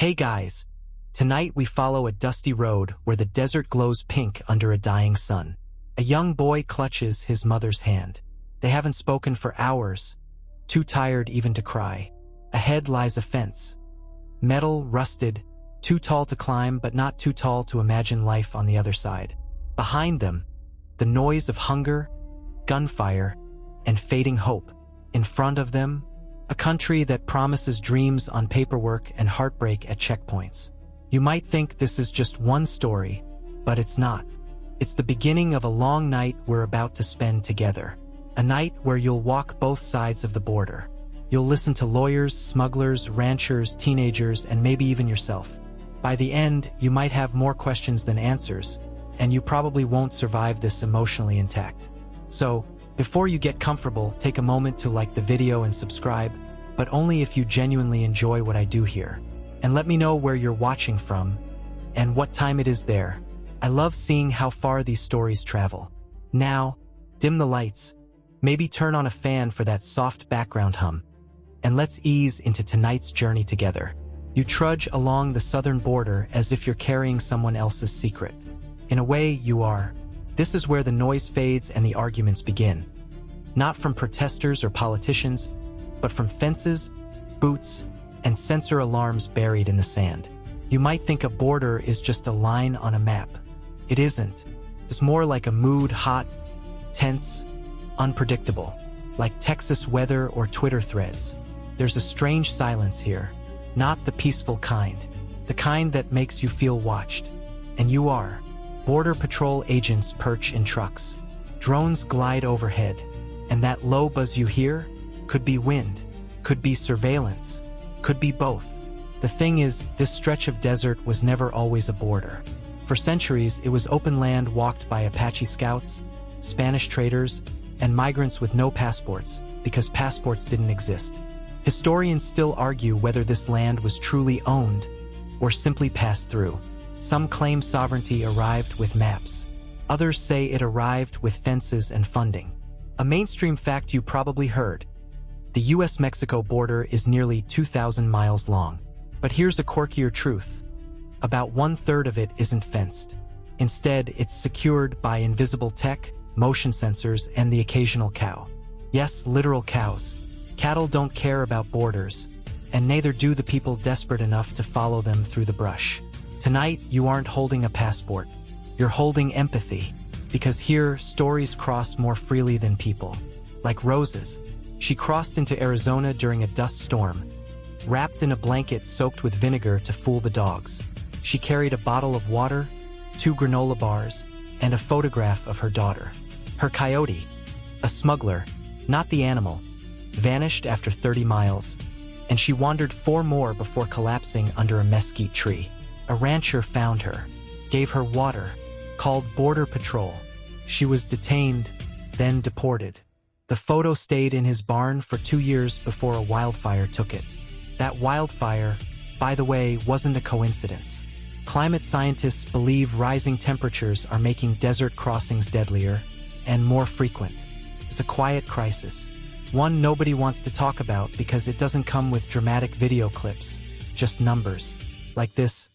Hey guys! Tonight we follow a dusty road where the desert glows pink under a dying sun. A young boy clutches his mother's hand. They haven't spoken for hours, too tired even to cry. Ahead lies a fence. Metal, rusted, too tall to climb but not too tall to imagine life on the other side. Behind them, the noise of hunger, gunfire, and fading hope. In front of them, a country that promises dreams on paperwork and heartbreak at checkpoints. You might think this is just one story, but it's not. It's the beginning of a long night we're about to spend together. A night where you'll walk both sides of the border. You'll listen to lawyers, smugglers, ranchers, teenagers, and maybe even yourself. By the end, you might have more questions than answers, and you probably won't survive this emotionally intact. So, before you get comfortable, take a moment to like the video and subscribe, but only if you genuinely enjoy what I do here. And let me know where you're watching from, and what time it is there. I love seeing how far these stories travel. Now, dim the lights, maybe turn on a fan for that soft background hum, and let's ease into tonight's journey together. You trudge along the southern border as if you're carrying someone else's secret. In a way, you are. This is where the noise fades and the arguments begin. Not from protesters or politicians, but from fences, boots, and sensor alarms buried in the sand. You might think a border is just a line on a map. It isn't. It's more like a mood, hot, tense, unpredictable, like Texas weather or Twitter threads. There's a strange silence here, not the peaceful kind, the kind that makes you feel watched. And you are. Border Patrol agents perch in trucks. Drones glide overhead, and that low buzz you hear could be wind, could be surveillance, could be both. The thing is, this stretch of desert was never always a border. For centuries, it was open land walked by Apache scouts, Spanish traders, and migrants with no passports, because passports didn't exist. Historians still argue whether this land was truly owned or simply passed through. Some claim sovereignty arrived with maps. Others say it arrived with fences and funding. A mainstream fact you probably heard: the US-Mexico border is nearly 2,000 miles long. But here's a quirkier truth. About 1/3 of it isn't fenced. Instead, it's secured by invisible tech, motion sensors, and the occasional cow. Yes, literal cows. Cattle don't care about borders, and neither do the people desperate enough to follow them through the brush. Tonight, you aren't holding a passport. You're holding empathy, because here, stories cross more freely than people. Like Rose's. She crossed into Arizona during a dust storm, wrapped in a blanket soaked with vinegar to fool the dogs. She carried a bottle of water, 2 granola bars, and a photograph of her daughter. Her coyote, a smuggler, not the animal, vanished after 30 miles, and she wandered 4 more before collapsing under a mesquite tree. A rancher found her, gave her water, called Border Patrol. She was detained, then deported. The photo stayed in his barn for 2 years before a wildfire took it. That wildfire, by the way, wasn't a coincidence. Climate scientists believe rising temperatures are making desert crossings deadlier and more frequent. It's a quiet crisis, one nobody wants to talk about because it doesn't come with dramatic video clips, just numbers. Like this: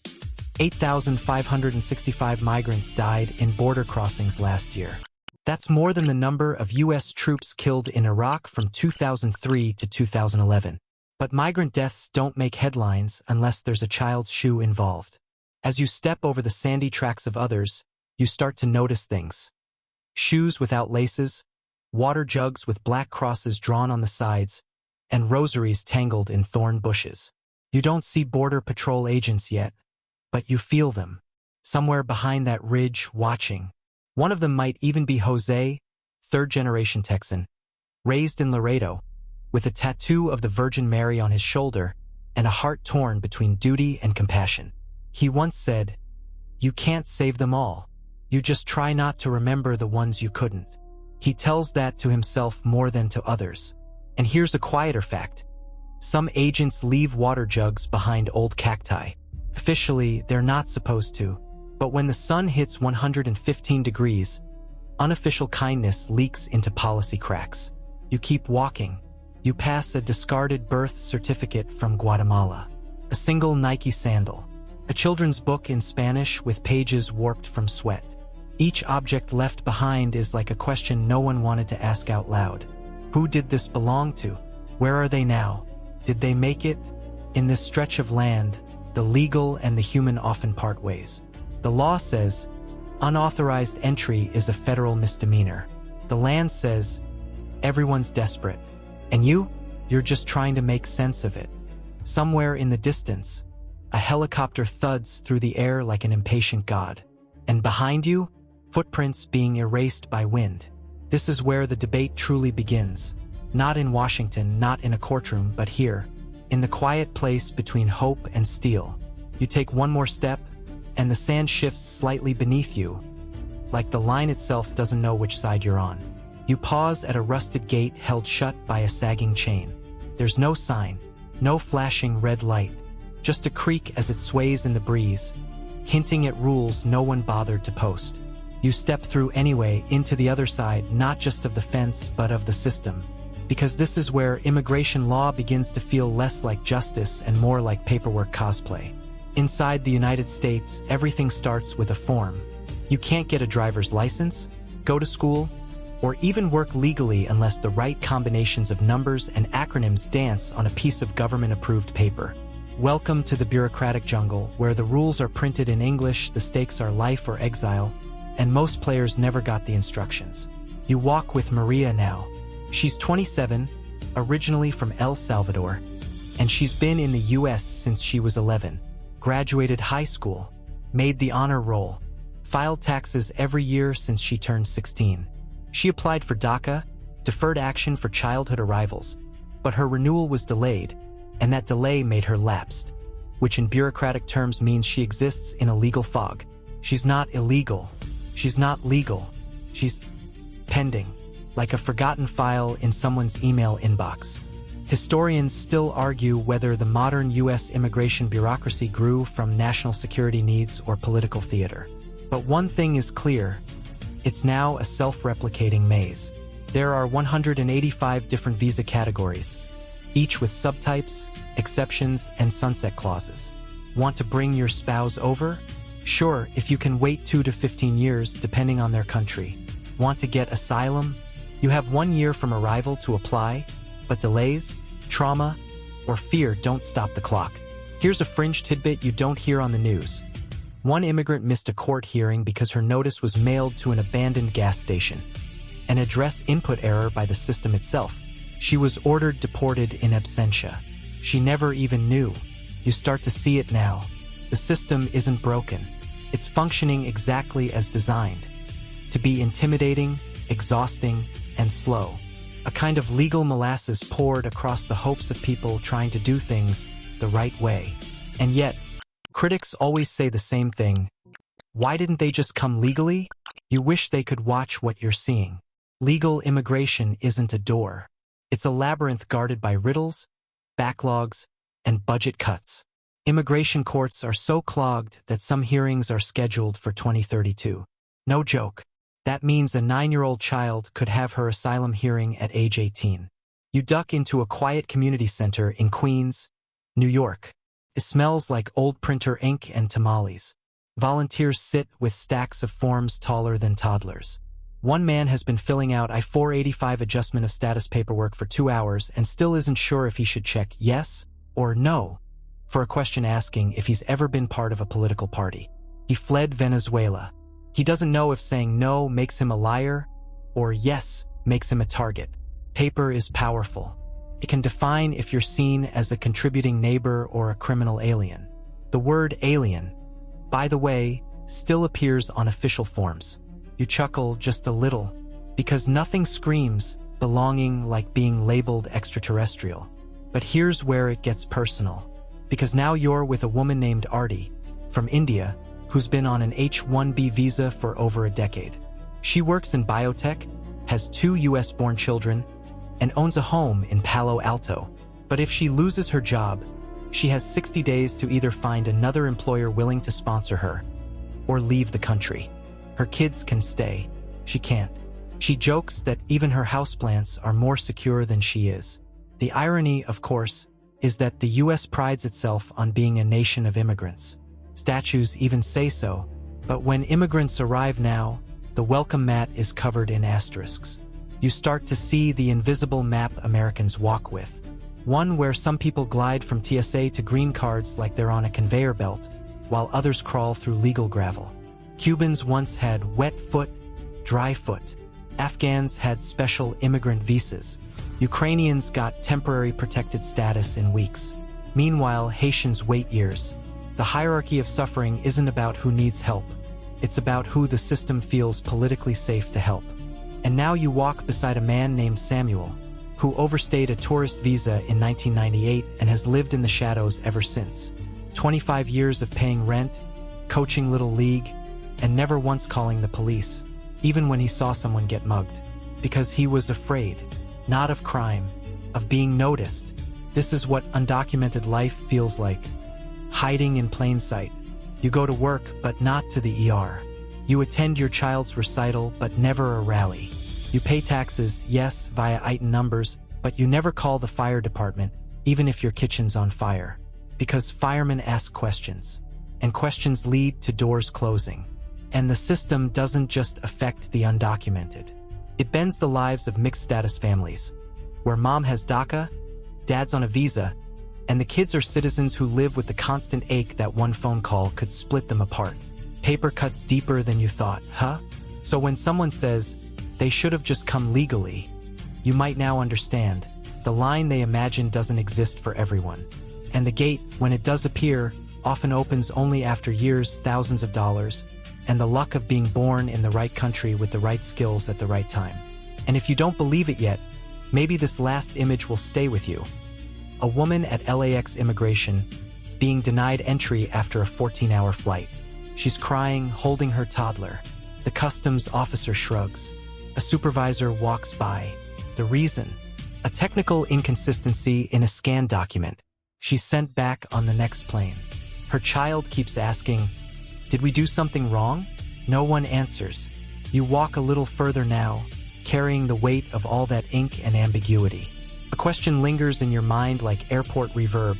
8,565 migrants died in border crossings last year. That's more than the number of U.S. troops killed in Iraq from 2003 to 2011. But migrant deaths don't make headlines unless there's a child's shoe involved. As you step over the sandy tracks of others, you start to notice things. Shoes without laces, water jugs with black crosses drawn on the sides, and rosaries tangled in thorn bushes. You don't see Border Patrol agents yet, but you feel them, somewhere behind that ridge, watching. One of them might even be Jose, 3rd-generation Texan, raised in Laredo, with a tattoo of the Virgin Mary on his shoulder and a heart torn between duty and compassion. He once said, "You can't save them all. You just try not to remember the ones you couldn't." He tells that to himself more than to others. And here's a quieter fact. Some agents leave water jugs behind old cacti. Officially, they're not supposed to. But when the sun hits 115 degrees, unofficial kindness leaks into policy cracks. You keep walking. You pass a discarded birth certificate from Guatemala. A single Nike sandal. A children's book in Spanish with pages warped from sweat. Each object left behind is like a question no one wanted to ask out loud. Who did this belong to? Where are they now? Did they make it? In this stretch of land, the legal and the human often part ways. The law says, unauthorized entry is a federal misdemeanor. The land says, everyone's desperate. And you're just trying to make sense of it. Somewhere in the distance, a helicopter thuds through the air like an impatient god. And behind you, footprints being erased by wind. This is where the debate truly begins. Not in Washington, not in a courtroom, but here, in the quiet place between hope and steel. You take one more step, and the sand shifts slightly beneath you, like the line itself doesn't know which side you're on. You pause at a rusted gate held shut by a sagging chain. There's no sign, no flashing red light, just a creak as it sways in the breeze, hinting at rules no one bothered to post. You step through anyway into the other side, not just of the fence, but of the system. Because this is where immigration law begins to feel less like justice and more like paperwork cosplay. Inside the United States, everything starts with a form. You can't get a driver's license, go to school, or even work legally unless the right combinations of numbers and acronyms dance on a piece of government-approved paper. Welcome to the bureaucratic jungle, where the rules are printed in English, the stakes are life or exile, and most players never got the instructions. You walk with Maria now. She's 27, originally from El Salvador, and she's been in the US since she was 11, graduated high school, made the honor roll, filed taxes every year since she turned 16. She applied for DACA, deferred action for childhood arrivals, but her renewal was delayed, and that delay made her lapsed, which in bureaucratic terms means she exists in a legal fog. She's not illegal. She's not legal. She's pending, like a forgotten file in someone's email inbox. Historians still argue whether the modern U.S. immigration bureaucracy grew from national security needs or political theater. But one thing is clear. It's now a self-replicating maze. There are 185 different visa categories, each with subtypes, exceptions, and sunset clauses. Want to bring your spouse over? Sure, if you can wait 2 to 15 years, depending on their country. Want to get asylum? You have 1 year from arrival to apply, but delays, trauma, or fear don't stop the clock. Here's a fringe tidbit you don't hear on the news. One immigrant missed a court hearing because her notice was mailed to an abandoned gas station. An address input error by the system itself. She was ordered deported in absentia. She never even knew. You start to see it now. The system isn't broken. It's functioning exactly as designed. To be intimidating, exhausting, and slow. A kind of legal molasses poured across the hopes of people trying to do things the right way. And yet, critics always say the same thing. Why didn't they just come legally? You wish they could watch what you're seeing. Legal immigration isn't a door. It's a labyrinth guarded by riddles, backlogs, and budget cuts. Immigration courts are so clogged that some hearings are scheduled for 2032. No joke. That means a 9-year-old child could have her asylum hearing at age 18. You duck into a quiet community center in Queens, New York. It smells like old printer ink and tamales. Volunteers sit with stacks of forms taller than toddlers. One man has been filling out I-485 adjustment of status paperwork for 2 hours and still isn't sure if he should check yes or no for a question asking if he's ever been part of a political party. He fled Venezuela. He doesn't know if saying no makes him a liar or yes makes him a target. Paper is powerful. It can define if you're seen as a contributing neighbor or a criminal alien. The word alien, by the way, still appears on official forms. You chuckle just a little, because nothing screams belonging like being labeled extraterrestrial. But here's where it gets personal. Because now you're with a woman named Arti, from India, who's been on an H-1B visa for over a decade. She works in biotech, has 2 US-born children, and owns a home in Palo Alto. But if she loses her job, she has 60 days to either find another employer willing to sponsor her or leave the country. Her kids can stay. She can't. She jokes that even her houseplants are more secure than she is. The irony, of course, is that the US prides itself on being a nation of immigrants. Statues even say so, but when immigrants arrive now, the welcome mat is covered in asterisks. You start to see the invisible map Americans walk with. One where some people glide from TSA to green cards like they're on a conveyor belt, while others crawl through legal gravel. Cubans once had wet foot, dry foot. Afghans had special immigrant visas. Ukrainians got temporary protected status in weeks. Meanwhile, Haitians wait years. The hierarchy of suffering isn't about who needs help. It's about who the system feels politically safe to help. And now you walk beside a man named Samuel, who overstayed a tourist visa in 1998 and has lived in the shadows ever since. 25 years of paying rent, coaching Little League, and never once calling the police, even when he saw someone get mugged. Because he was afraid, not of crime, of being noticed. This is what undocumented life feels like. Hiding in plain sight. You go to work, but not to the ER. You attend your child's recital, but never a rally. You pay taxes, yes, via ITIN numbers, but you never call the fire department, even if your kitchen's on fire. Because firemen ask questions, and questions lead to doors closing. And the system doesn't just affect the undocumented. It bends the lives of mixed-status families, where mom has DACA, dad's on a visa, and the kids are citizens who live with the constant ache that one phone call could split them apart. Paper cuts deeper than you thought, huh? So when someone says, they should have just come legally, you might now understand. The line they imagine doesn't exist for everyone. And the gate, when it does appear, often opens only after years, thousands of dollars, and the luck of being born in the right country with the right skills at the right time. And if you don't believe it yet, maybe this last image will stay with you. A woman at LAX immigration being denied entry after a 14-hour flight. She's crying, holding her toddler. The customs officer shrugs. A supervisor walks by. The reason? A technical inconsistency in a scanned document. She's sent back on the next plane. Her child keeps asking, "Did we do something wrong?" No one answers. You walk a little further now, carrying the weight of all that ink and ambiguity. A question lingers in your mind like airport reverb.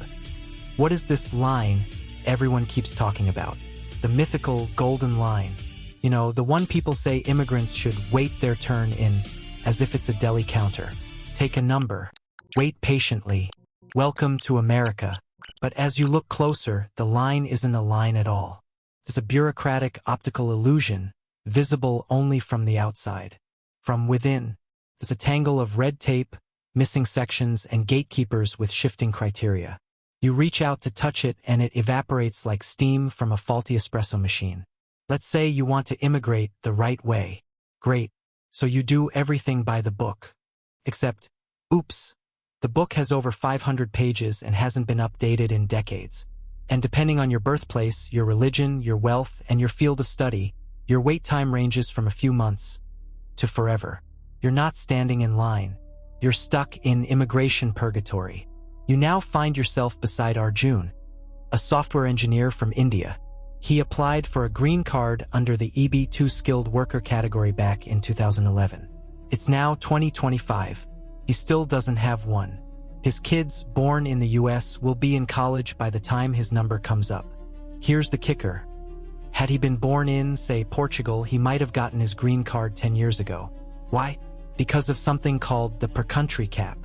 What is this line everyone keeps talking about? The mythical golden line. You know, the one people say immigrants should wait their turn in, as if it's a deli counter. Take a number. Wait patiently. Welcome to America. But as you look closer, the line isn't a line at all. It's a bureaucratic optical illusion, visible only from the outside. From within, there's a tangle of red tape, missing sections, and gatekeepers with shifting criteria. You reach out to touch it and it evaporates like steam from a faulty espresso machine. Let's say you want to immigrate the right way. Great. So you do everything by the book. Except, oops, the book has over 500 pages and hasn't been updated in decades. And depending on your birthplace, your religion, your wealth, and your field of study, your wait time ranges from a few months to forever. You're not standing in line. You're stuck in immigration purgatory. You now find yourself beside Arjun, a software engineer from India. He applied for a green card under the EB2 skilled worker category back in 2011. It's now 2025. He still doesn't have one. His kids, born in the US, will be in college by the time his number comes up. Here's the kicker. Had he been born in, say, Portugal, he might have gotten his green card 10 years ago. Why? Because of something called the per-country cap.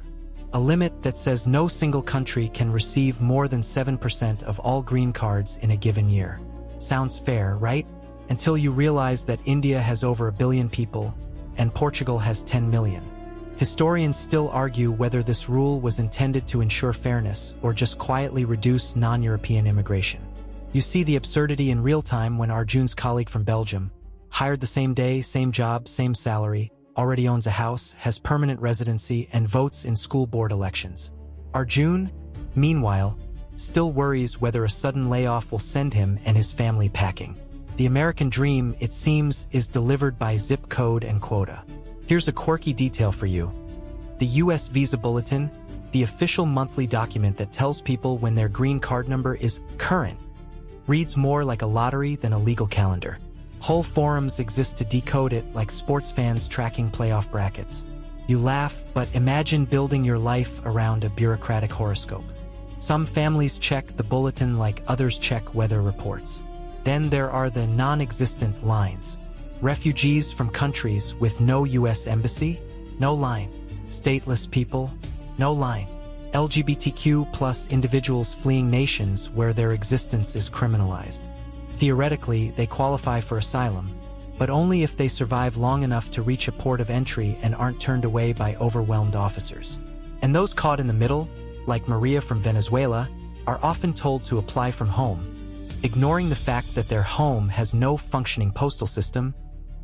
A limit that says no single country can receive more than 7% of all green cards in a given year. Sounds fair, right? Until you realize that India has over 1 billion people, and Portugal has 10 million. Historians still argue whether this rule was intended to ensure fairness or just quietly reduce non-European immigration. You see the absurdity in real time when Arjun's colleague from Belgium, hired the same day, same job, same salary, already owns a house, has permanent residency, and votes in school board elections. Arjun, meanwhile, still worries whether a sudden layoff will send him and his family packing. The American dream, it seems, is delivered by zip code and quota. Here's a quirky detail for you. The U.S. Visa Bulletin, the official monthly document that tells people when their green card number is current, reads more like a lottery than a legal calendar. Whole forums exist to decode it like sports fans tracking playoff brackets. You laugh, but imagine building your life around a bureaucratic horoscope. Some families check the bulletin like others check weather reports. Then there are the non-existent lines. Refugees from countries with no U.S. embassy? No line. Stateless people? No line. LGBTQ plus individuals fleeing nations where their existence is criminalized. Theoretically, they qualify for asylum, but only if they survive long enough to reach a port of entry and aren't turned away by overwhelmed officers. And those caught in the middle, like Maria from Venezuela, are often told to apply from home, ignoring the fact that their home has no functioning postal system,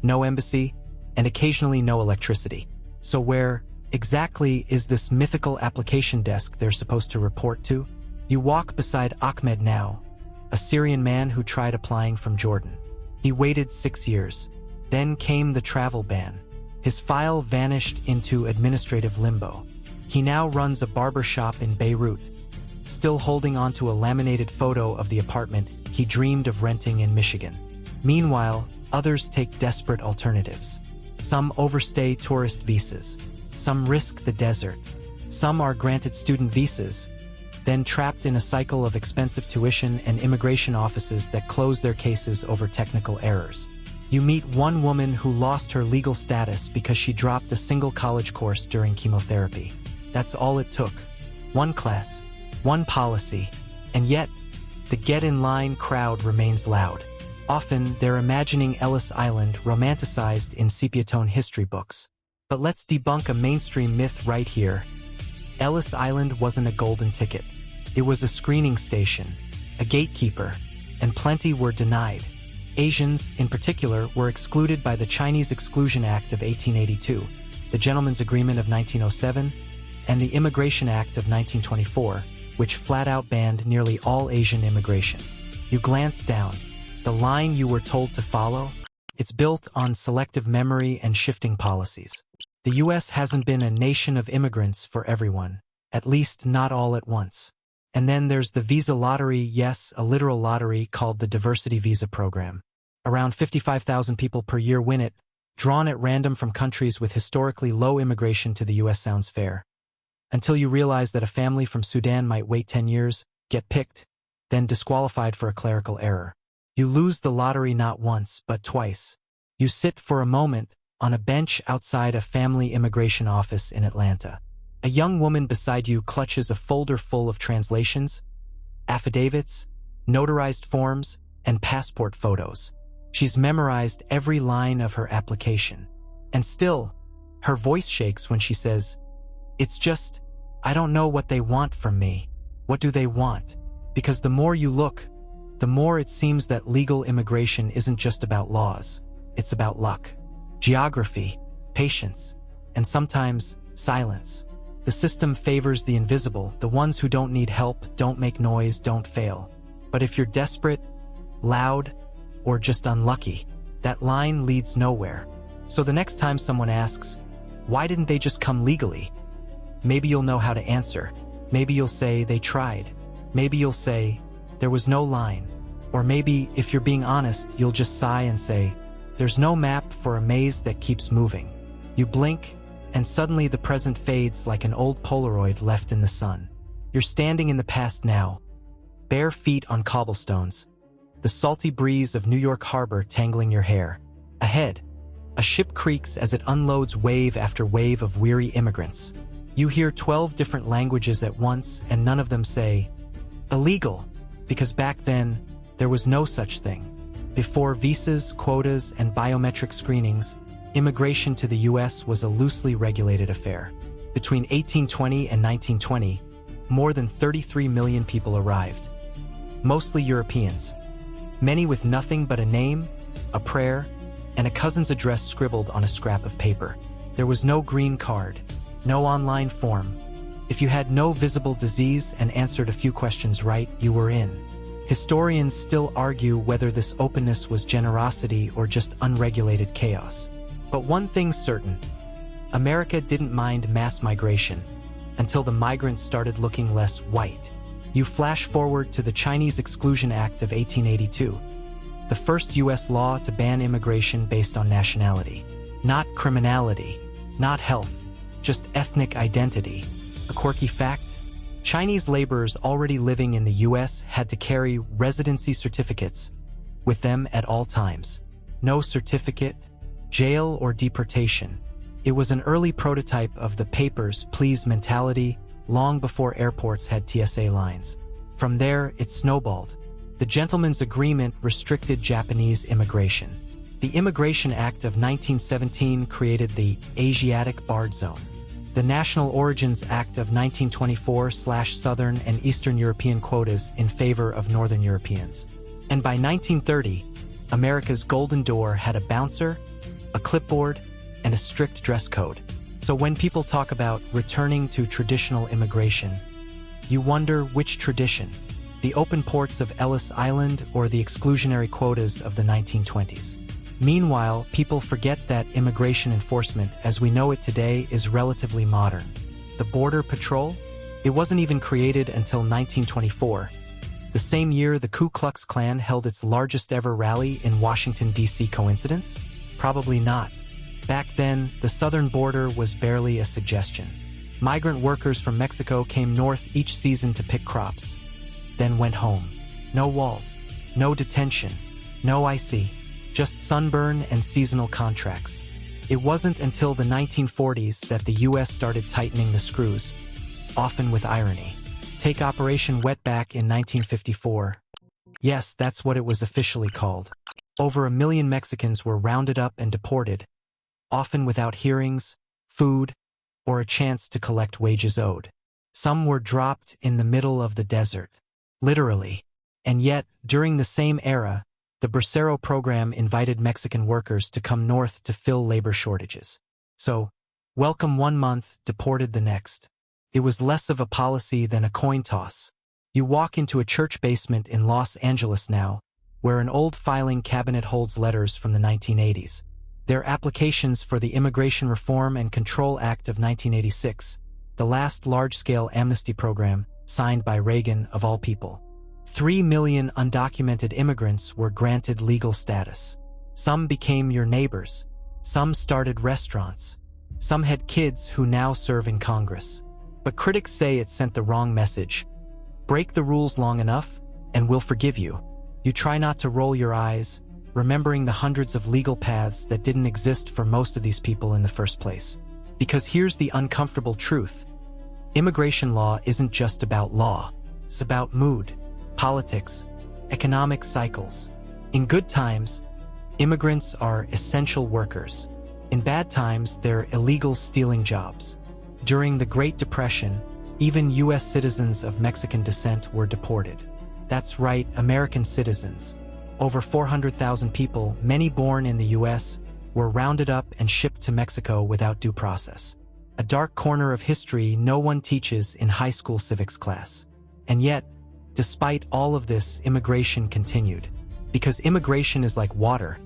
no embassy, and occasionally no electricity. So where exactly is this mythical application desk they're supposed to report to? You walk beside Ahmed now, a Syrian man who tried applying from Jordan. He waited 6 years. Then came the travel ban. His file vanished into administrative limbo. He now runs a barber shop in Beirut, still holding onto a laminated photo of the apartment he dreamed of renting in Michigan. Meanwhile, others take desperate alternatives. Some overstay tourist visas. Some risk the desert. Some are granted student visas, then trapped in a cycle of expensive tuition and immigration offices that close their cases over technical errors. You meet one woman who lost her legal status because she dropped a single college course during chemotherapy. That's all it took. One class, one policy, and yet, the get-in-line crowd remains loud. Often, they're imagining Ellis Island romanticized in sepia-tone history books. But let's debunk a mainstream myth right here. Ellis Island wasn't a golden ticket. It was a screening station, a gatekeeper, and plenty were denied. Asians, in particular, were excluded by the Chinese Exclusion Act of 1882, the Gentleman's Agreement of 1907, and the Immigration Act of 1924, which flat-out banned nearly all Asian immigration. You glance down. The line you were told to follow? It's built on selective memory and shifting policies. The U.S. hasn't been a nation of immigrants for everyone, at least not all at once. And then there's the visa lottery, yes, a literal lottery called the Diversity Visa Program. Around 55,000 people per year win it, drawn at random from countries with historically low immigration to the U.S. Sounds fair. Until you realize that a family from Sudan might wait 10 years, get picked, then disqualified for a clerical error. You lose the lottery not once, but twice. You sit for a moment on a bench outside a family immigration office in Atlanta. A young woman beside you clutches a folder full of translations, affidavits, notarized forms, and passport photos. She's memorized every line of her application. And still, her voice shakes when she says, "It's just, I don't know what they want from me. What do they want?" Because the more you look, the more it seems that legal immigration isn't just about laws. It's about luck, geography, patience, and sometimes silence. The system favors the invisible, the ones who don't need help, don't make noise, don't fail. But if you're desperate, loud, or just unlucky, that line leads nowhere. So the next time someone asks, why didn't they just come legally? Maybe you'll know how to answer. Maybe you'll say they tried. Maybe you'll say there was no line. Or maybe, if you're being honest, you'll just sigh and say, there's no map for a maze that keeps moving. You blink, and suddenly the present fades like an old Polaroid left in the sun. You're standing in the past now, bare feet on cobblestones, the salty breeze of New York Harbor tangling your hair. Ahead, a ship creaks as it unloads wave after wave of weary immigrants. You hear 12 different languages at once, and none of them say, illegal, because back then, there was no such thing. Before visas, quotas, and biometric screenings, immigration to the U.S. was a loosely regulated affair. Between 1820 and 1920, more than 33 million people arrived. Mostly Europeans. Many with nothing but a name, a prayer, and a cousin's address scribbled on a scrap of paper. There was no green card, no online form. If you had no visible disease and answered a few questions right, you were in. Historians still argue whether this openness was generosity or just unregulated chaos. But one thing's certain, America didn't mind mass migration until the migrants started looking less white. You flash forward to the Chinese Exclusion Act of 1882, the first U.S. law to ban immigration based on nationality. Not criminality, not health, just ethnic identity. A quirky fact? Chinese laborers already living in the U.S. had to carry residency certificates with them at all times. No certificate, jail, or deportation. It was an early prototype of the papers, please mentality, long before airports had TSA lines. From there, it snowballed. The Gentleman's Agreement restricted Japanese immigration. The Immigration Act of 1917 created the Asiatic Barred Zone. The National Origins Act of 1924 slashed Southern and Eastern European quotas in favor of Northern Europeans. And by 1930, America's Golden Door had a bouncer, a clipboard, and a strict dress code. So when people talk about returning to traditional immigration, you wonder which tradition, the open ports of Ellis Island or the exclusionary quotas of the 1920s. Meanwhile, people forget that immigration enforcement as we know it today is relatively modern. The Border Patrol? It wasn't even created until 1924. The same year the Ku Klux Klan held its largest ever rally in Washington, D.C. Coincidence? Probably not. Back then, the southern border was barely a suggestion. Migrant workers from Mexico came north each season to pick crops, then went home. No walls, no detention, no IC. Just sunburn and seasonal contracts. It wasn't until the 1940s that the U.S. started tightening the screws, often with irony. Take Operation Wetback in 1954. Yes, that's what it was officially called. Over 1 million Mexicans were rounded up and deported, often without hearings, food, or a chance to collect wages owed. Some were dropped in the middle of the desert, literally. And yet, during the same era, the Bracero program invited Mexican workers to come north to fill labor shortages. So, welcome 1 month, deported the next. It was less of a policy than a coin toss. You walk into a church basement in Los Angeles now, where an old filing cabinet holds letters from the 1980s. They're applications for the Immigration Reform and Control Act of 1986, the last large-scale amnesty program signed by Reagan of all people. 3 million undocumented immigrants were granted legal status. Some became your neighbors. Some started restaurants. Some had kids who now serve in Congress. But critics say it sent the wrong message. Break the rules long enough, and we'll forgive you. You try not to roll your eyes, remembering the hundreds of legal paths that didn't exist for most of these people in the first place. Because here's the uncomfortable truth. Immigration law isn't just about law. It's about mood, politics, economic cycles. In good times, immigrants are essential workers. In bad times, they're illegal stealing jobs. During the Great Depression, even U.S. citizens of Mexican descent were deported. That's right, American citizens. Over 400,000 people, many born in the U.S., were rounded up and shipped to Mexico without due process. A dark corner of history no one teaches in high school civics class. And yet, despite all of this, immigration continued. Because immigration is like water.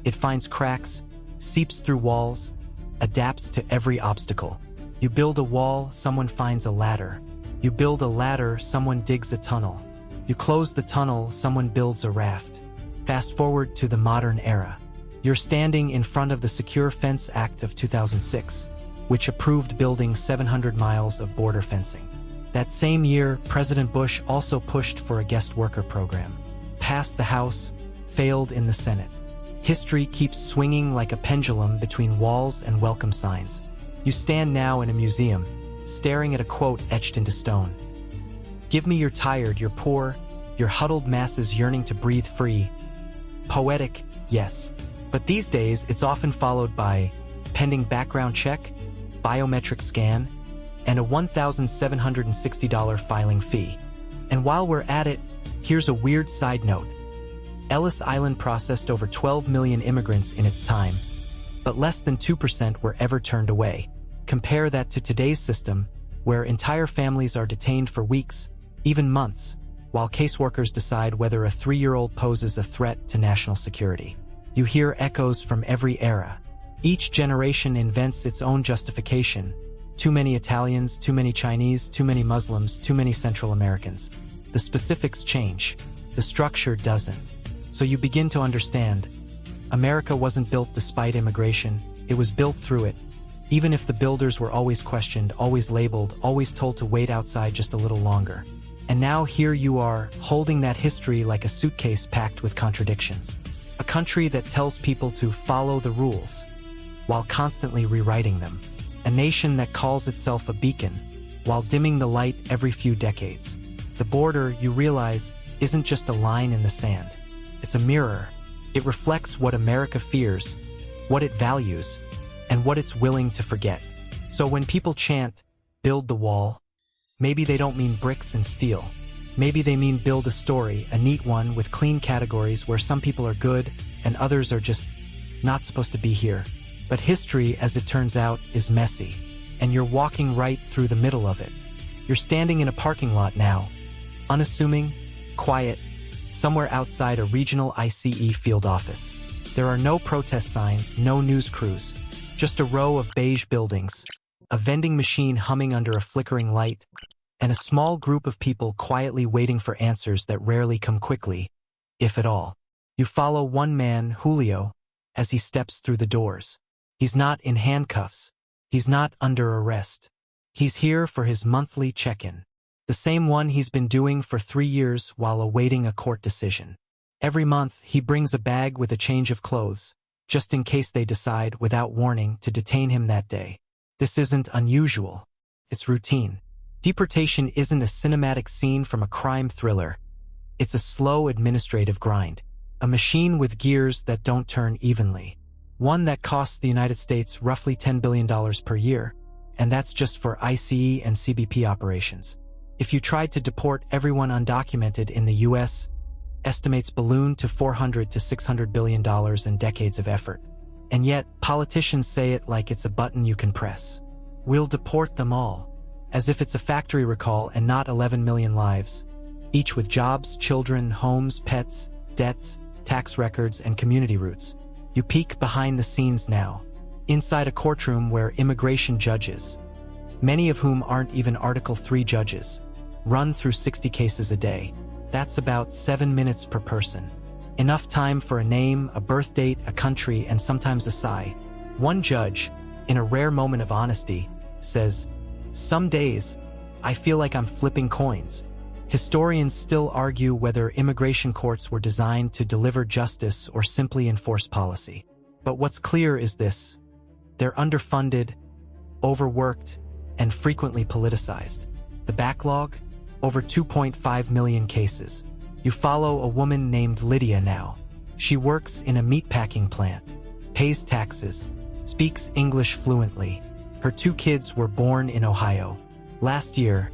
It finds cracks, seeps through walls, adapts to every obstacle. You build a wall, someone finds a ladder. You build a ladder, someone digs a tunnel. You close the tunnel, someone builds a raft. Fast forward to the modern era. You're standing in front of the Secure Fence Act of 2006, which approved building 700 miles of border fencing. That same year, President Bush also pushed for a guest worker program. Passed the House, failed in the Senate. History keeps swinging like a pendulum between walls and welcome signs. You stand now in a museum, staring at a quote etched into stone. Give me your tired, your poor, your huddled masses yearning to breathe free. Poetic, yes. But these days, it's often followed by pending background check, biometric scan, and a $1,760 filing fee. And while we're at it, here's a weird side note. Ellis Island processed over 12 million immigrants in its time, but less than 2% were ever turned away. Compare that to today's system, where entire families are detained for weeks, even months, while caseworkers decide whether a 3-year-old poses a threat to national security. You hear echoes from every era. Each generation invents its own justification. Too many Italians, too many Chinese, too many Muslims, too many Central Americans. The specifics change. The structure doesn't. So you begin to understand. America wasn't built despite immigration. It was built through it. even if the builders were always questioned, always labeled, always told to wait outside just a little longer. And now here you are, holding that history like a suitcase packed with contradictions. A country that tells people to follow the rules, while constantly rewriting them. A nation that calls itself a beacon, while dimming the light every few decades. The border, you realize, isn't just a line in the sand. It's a mirror. It reflects what America fears, what it values, and what it's willing to forget. So when people chant, build the wall, maybe they don't mean bricks and steel. Maybe they mean build a story, a neat one with clean categories where some people are good and others are just not supposed to be here. But history, as it turns out, is messy, and you're walking right through the middle of it. You're standing in a parking lot now, unassuming, quiet, somewhere outside a regional ICE field office. There are no protest signs, no news crews, just a row of beige buildings, a vending machine humming under a flickering light, and a small group of people quietly waiting for answers that rarely come quickly, if at all. You follow one man, Julio, as he steps through the doors. He's not in handcuffs. He's not under arrest. He's here for his monthly check-in, the same one he's been doing for 3 years while awaiting a court decision. Every month, he brings a bag with a change of clothes, just in case they decide, without warning, to detain him that day. This isn't unusual. It's routine. Deportation isn't a cinematic scene from a crime thriller. It's a slow administrative grind, a machine with gears that don't turn evenly. One that costs the United States roughly $10 billion per year, and that's just for ICE and CBP operations. If you tried to deport everyone undocumented in the U.S., estimates balloon to $400 to $600 billion in decades of effort. And yet, politicians say it like it's a button you can press. We'll deport them all, as if it's a factory recall and not 11 million lives, each with jobs, children, homes, pets, debts, tax records, and community roots. You peek behind the scenes now, inside a courtroom where immigration judges, many of whom aren't even Article 3 judges, run through 60 cases a day. That's about 7 minutes per person. Enough time for a name, a birth date, a country, and sometimes a sigh. One judge, in a rare moment of honesty, says, "Some days, I feel like I'm flipping coins." Historians still argue whether immigration courts were designed to deliver justice or simply enforce policy. But what's clear is this: they're underfunded, overworked, and frequently politicized. The backlog? Over 2.5 million cases. You follow a woman named Lydia now. She works in a meatpacking plant, pays taxes, speaks English fluently. Her 2 kids were born in Ohio. Last year,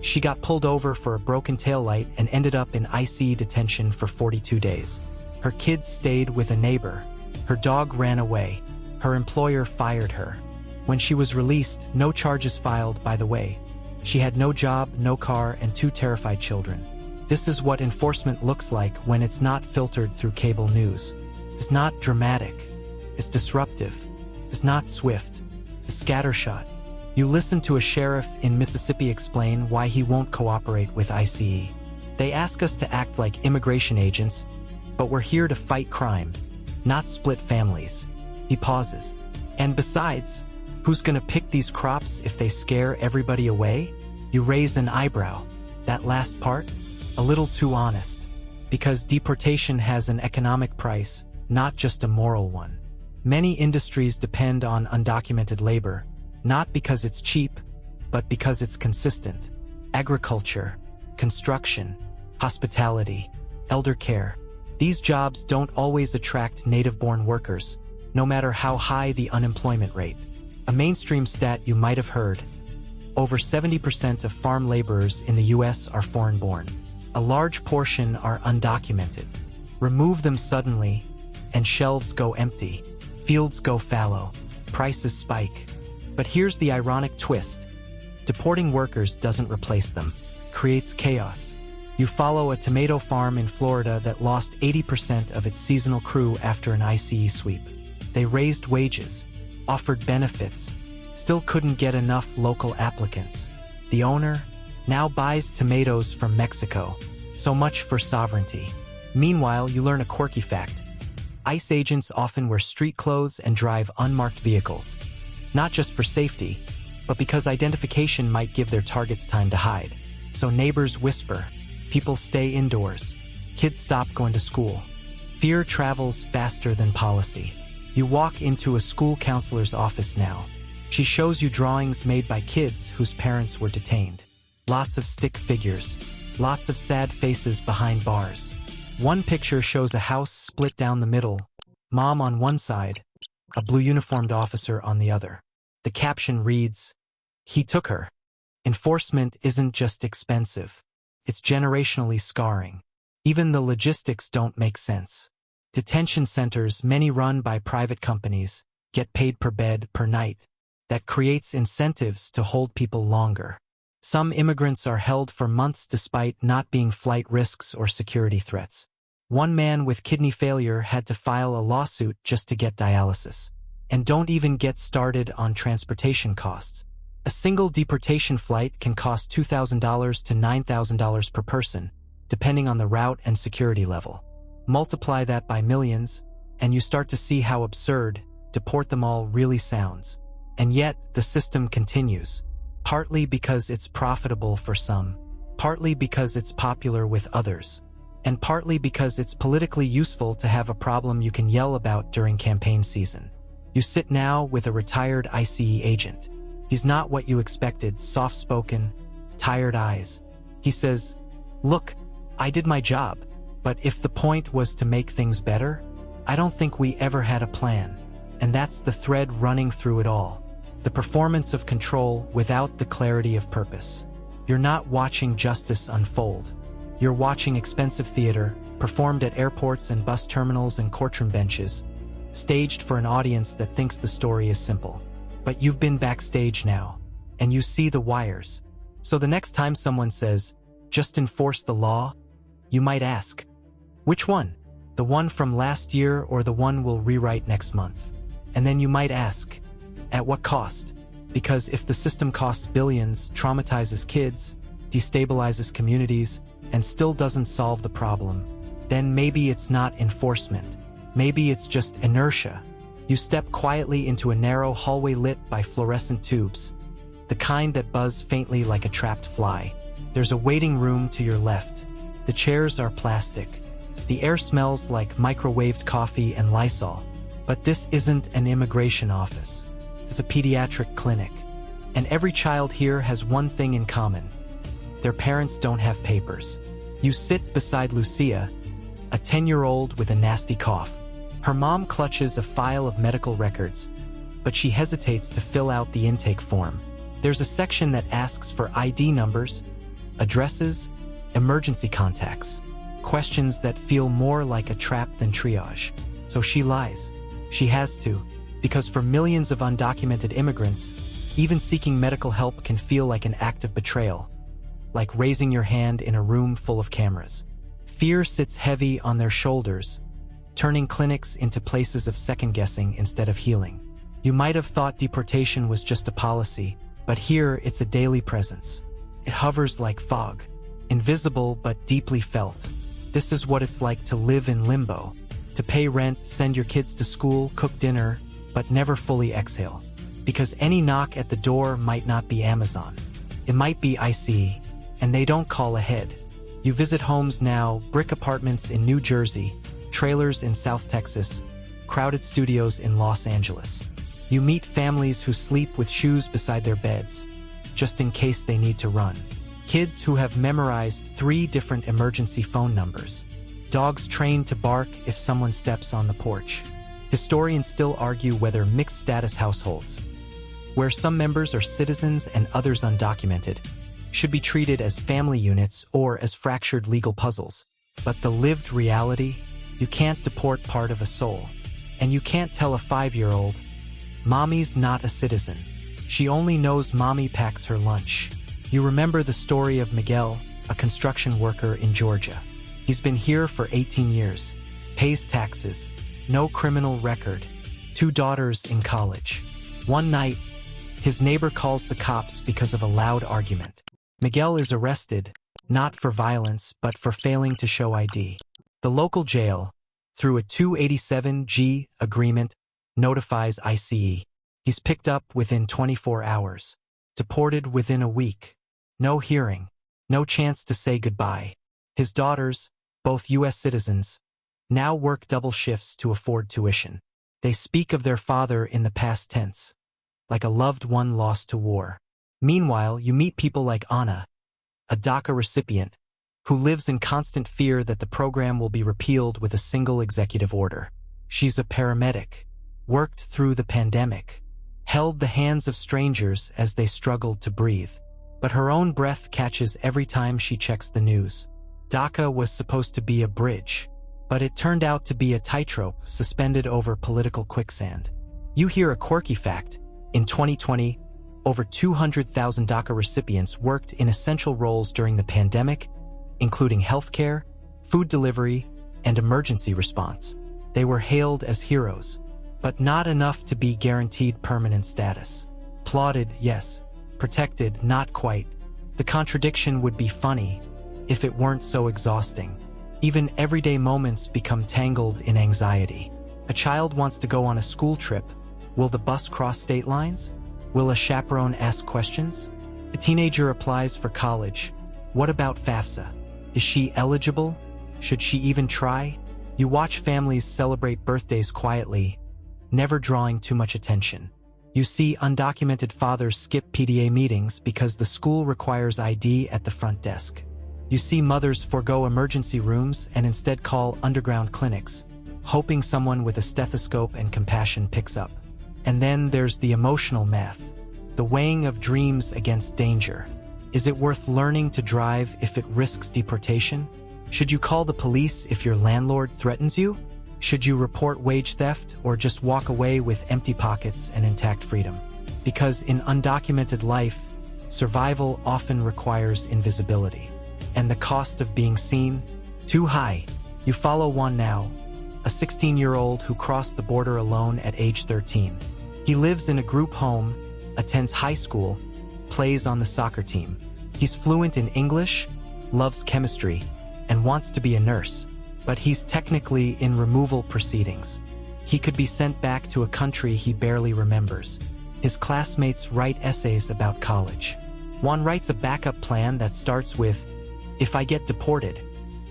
she got pulled over for a broken taillight and ended up in ICE detention for 42 days. Her kids stayed with a neighbor. Her dog ran away. Her employer fired her. When she was released, no charges filed, by the way. She had no job, no car, and 2 terrified children. This is what enforcement looks like when it's not filtered through cable news. It's not dramatic. It's disruptive. It's not swift. It's scattershot. You listen to a sheriff in Mississippi explain why he won't cooperate with ICE. They ask us to act like immigration agents, but we're here to fight crime, not split families. He pauses. And besides, who's gonna pick these crops if they scare everybody away? You raise an eyebrow. That last part? A little too honest. Because deportation has an economic price, not just a moral one. Many industries depend on undocumented labor, not because it's cheap, but because it's consistent. Agriculture, construction, hospitality, elder care. These jobs don't always attract native-born workers, no matter how high the unemployment rate. A mainstream stat you might have heard: over 70% of farm laborers in the U.S. are foreign-born. A large portion are undocumented. Remove them suddenly, and shelves go empty, fields go fallow, prices spike. But here's the ironic twist. Deporting workers doesn't replace them, creates chaos. You follow a tomato farm in Florida that lost 80% of its seasonal crew after an ICE sweep. They raised wages, offered benefits, still couldn't get enough local applicants. The owner now buys tomatoes from Mexico. So much for sovereignty. Meanwhile, you learn a quirky fact. ICE agents often wear street clothes and drive unmarked vehicles. Not just for safety, but because identification might give their targets time to hide. So neighbors whisper, people stay indoors, kids stop going to school. Fear travels faster than policy. You walk into a school counselor's office now. She shows you drawings made by kids whose parents were detained. Lots of stick figures, lots of sad faces behind bars. One picture shows a house split down the middle, mom on one side, a blue uniformed officer on the other. The caption reads, "He took her." Enforcement isn't just expensive. It's generationally scarring. Even the logistics don't make sense. Detention centers, many run by private companies, get paid per bed, per night. That creates incentives to hold people longer. Some immigrants are held for months despite not being flight risks or security threats. One man with kidney failure had to file a lawsuit just to get dialysis. And don't even get started on transportation costs. A single deportation flight can cost $2,000 to $9,000 per person, depending on the route and security level. Multiply that by millions, and you start to see how absurd "deport them all" really sounds. And yet, the system continues. Partly because it's profitable for some, partly because it's popular with others, and partly because it's politically useful to have a problem you can yell about during campaign season. You sit now with a retired ICE agent. He's not what you expected, soft-spoken, tired eyes. He says, "Look, I did my job, but if the point was to make things better, I don't think we ever had a plan." And that's the thread running through it all. The performance of control without the clarity of purpose. You're not watching justice unfold. You're watching expensive theater, performed at airports and bus terminals and courtroom benches, staged for an audience that thinks the story is simple. But you've been backstage now, and you see the wires. So the next time someone says, "Just enforce the law," you might ask, which one? The one from last year or the one we'll rewrite next month? And then you might ask, at what cost? Because if the system costs billions, traumatizes kids, destabilizes communities, and still doesn't solve the problem, then maybe it's not enforcement. Maybe it's just inertia. You step quietly into a narrow hallway lit by fluorescent tubes, the kind that buzz faintly like a trapped fly. There's a waiting room to your left. The chairs are plastic. The air smells like microwaved coffee and Lysol. But this isn't an immigration office. It's a pediatric clinic. And every child here has one thing in common. Their parents don't have papers. You sit beside Lucia, a 10-year-old with a nasty cough. Her mom clutches a file of medical records, but she hesitates to fill out the intake form. There's a section that asks for ID numbers, addresses, emergency contacts, questions that feel more like a trap than triage. So she lies. She has to, because for millions of undocumented immigrants, even seeking medical help can feel like an act of betrayal, like raising your hand in a room full of cameras. Fear sits heavy on their shoulders, turning clinics into places of second-guessing instead of healing. You might have thought deportation was just a policy, but here it's a daily presence. It hovers like fog, invisible but deeply felt. This is what it's like to live in limbo, to pay rent, send your kids to school, cook dinner, but never fully exhale. Because any knock at the door might not be Amazon. It might be ICE, and they don't call ahead. You visit homes now, brick apartments in New Jersey, trailers in South Texas, crowded studios in Los Angeles. You meet families who sleep with shoes beside their beds, just in case they need to run. Kids who have memorized 3 different emergency phone numbers. Dogs trained to bark if someone steps on the porch. Historians still argue whether mixed-status households, where some members are citizens and others undocumented, should be treated as family units or as fractured legal puzzles. But the lived reality, you can't deport part of a soul. And you can't tell a 5-year-old, "Mommy's not a citizen. She only knows mommy packs her lunch." You remember the story of Miguel, a construction worker in Georgia. He's been here for 18 years, pays taxes, no criminal record, 2 daughters in college. One night, his neighbor calls the cops because of a loud argument. Miguel is arrested, not for violence, but for failing to show ID. The local jail, through a 287G agreement, notifies ICE. He's picked up within 24 hours. Deported within a week. No hearing. No chance to say goodbye. His daughters, both U.S. citizens, now work double shifts to afford tuition. They speak of their father in the past tense, like a loved one lost to war. Meanwhile, you meet people like Anna, a DACA recipient, who lives in constant fear that the program will be repealed with a single executive order. She's a paramedic, worked through the pandemic, held the hands of strangers as they struggled to breathe. But her own breath catches every time she checks the news. DACA was supposed to be a bridge, but it turned out to be a tightrope suspended over political quicksand. You hear a quirky fact. In 2020, over 200,000 DACA recipients worked in essential roles during the pandemic, including healthcare, food delivery, and emergency response. They were hailed as heroes, but not enough to be guaranteed permanent status. Applauded, yes. Protected, not quite. The contradiction would be funny if it weren't so exhausting. Even everyday moments become tangled in anxiety. A child wants to go on a school trip. Will the bus cross state lines? Will a chaperone ask questions? A teenager applies for college. What about FAFSA? Is she eligible? Should she even try? You watch families celebrate birthdays quietly, never drawing too much attention. You see undocumented fathers skip PTA meetings because the school requires ID at the front desk. You see mothers forego emergency rooms and instead call underground clinics, hoping someone with a stethoscope and compassion picks up. And then there's the emotional math, the weighing of dreams against danger. Is it worth learning to drive if it risks deportation? Should you call the police if your landlord threatens you? Should you report wage theft or just walk away with empty pockets and intact freedom? Because in undocumented life, survival often requires invisibility. And the cost of being seen? Too high. You follow one now, a 16-year-old who crossed the border alone at age 13. He lives in a group home, attends high school, plays on the soccer team. He's fluent in English, loves chemistry, and wants to be a nurse. But he's technically in removal proceedings. He could be sent back to a country he barely remembers. His classmates write essays about college. Juan writes a backup plan that starts with, "If I get deported."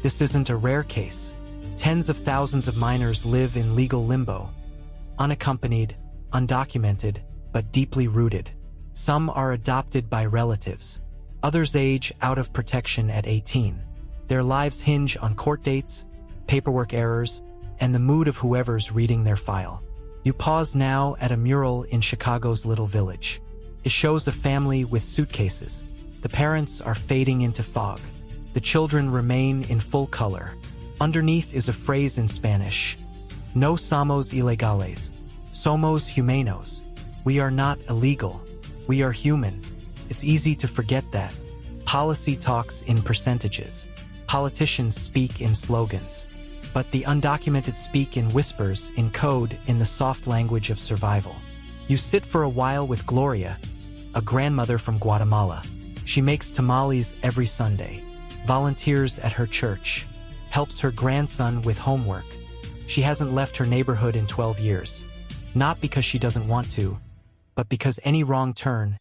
This isn't a rare case. Tens of thousands of minors live in legal limbo, unaccompanied, undocumented, but deeply rooted. Some are adopted by relatives. Others age out of protection at 18. Their lives hinge on court dates, paperwork errors, and the mood of whoever's reading their file. You pause now at a mural in Chicago's Little Village. It shows a family with suitcases. The parents are fading into fog. The children remain in full color. Underneath is a phrase in Spanish. No somos ilegales. Somos humanos. We are not illegal. We are human. It's easy to forget that. Policy talks in percentages. Politicians speak in slogans. But the undocumented speak in whispers, in code, in the soft language of survival. You sit for a while with Gloria, a grandmother from Guatemala. She makes tamales every Sunday, volunteers at her church, helps her grandson with homework. She hasn't left her neighborhood in 12 years. Not because she doesn't want to, but because any wrong turn,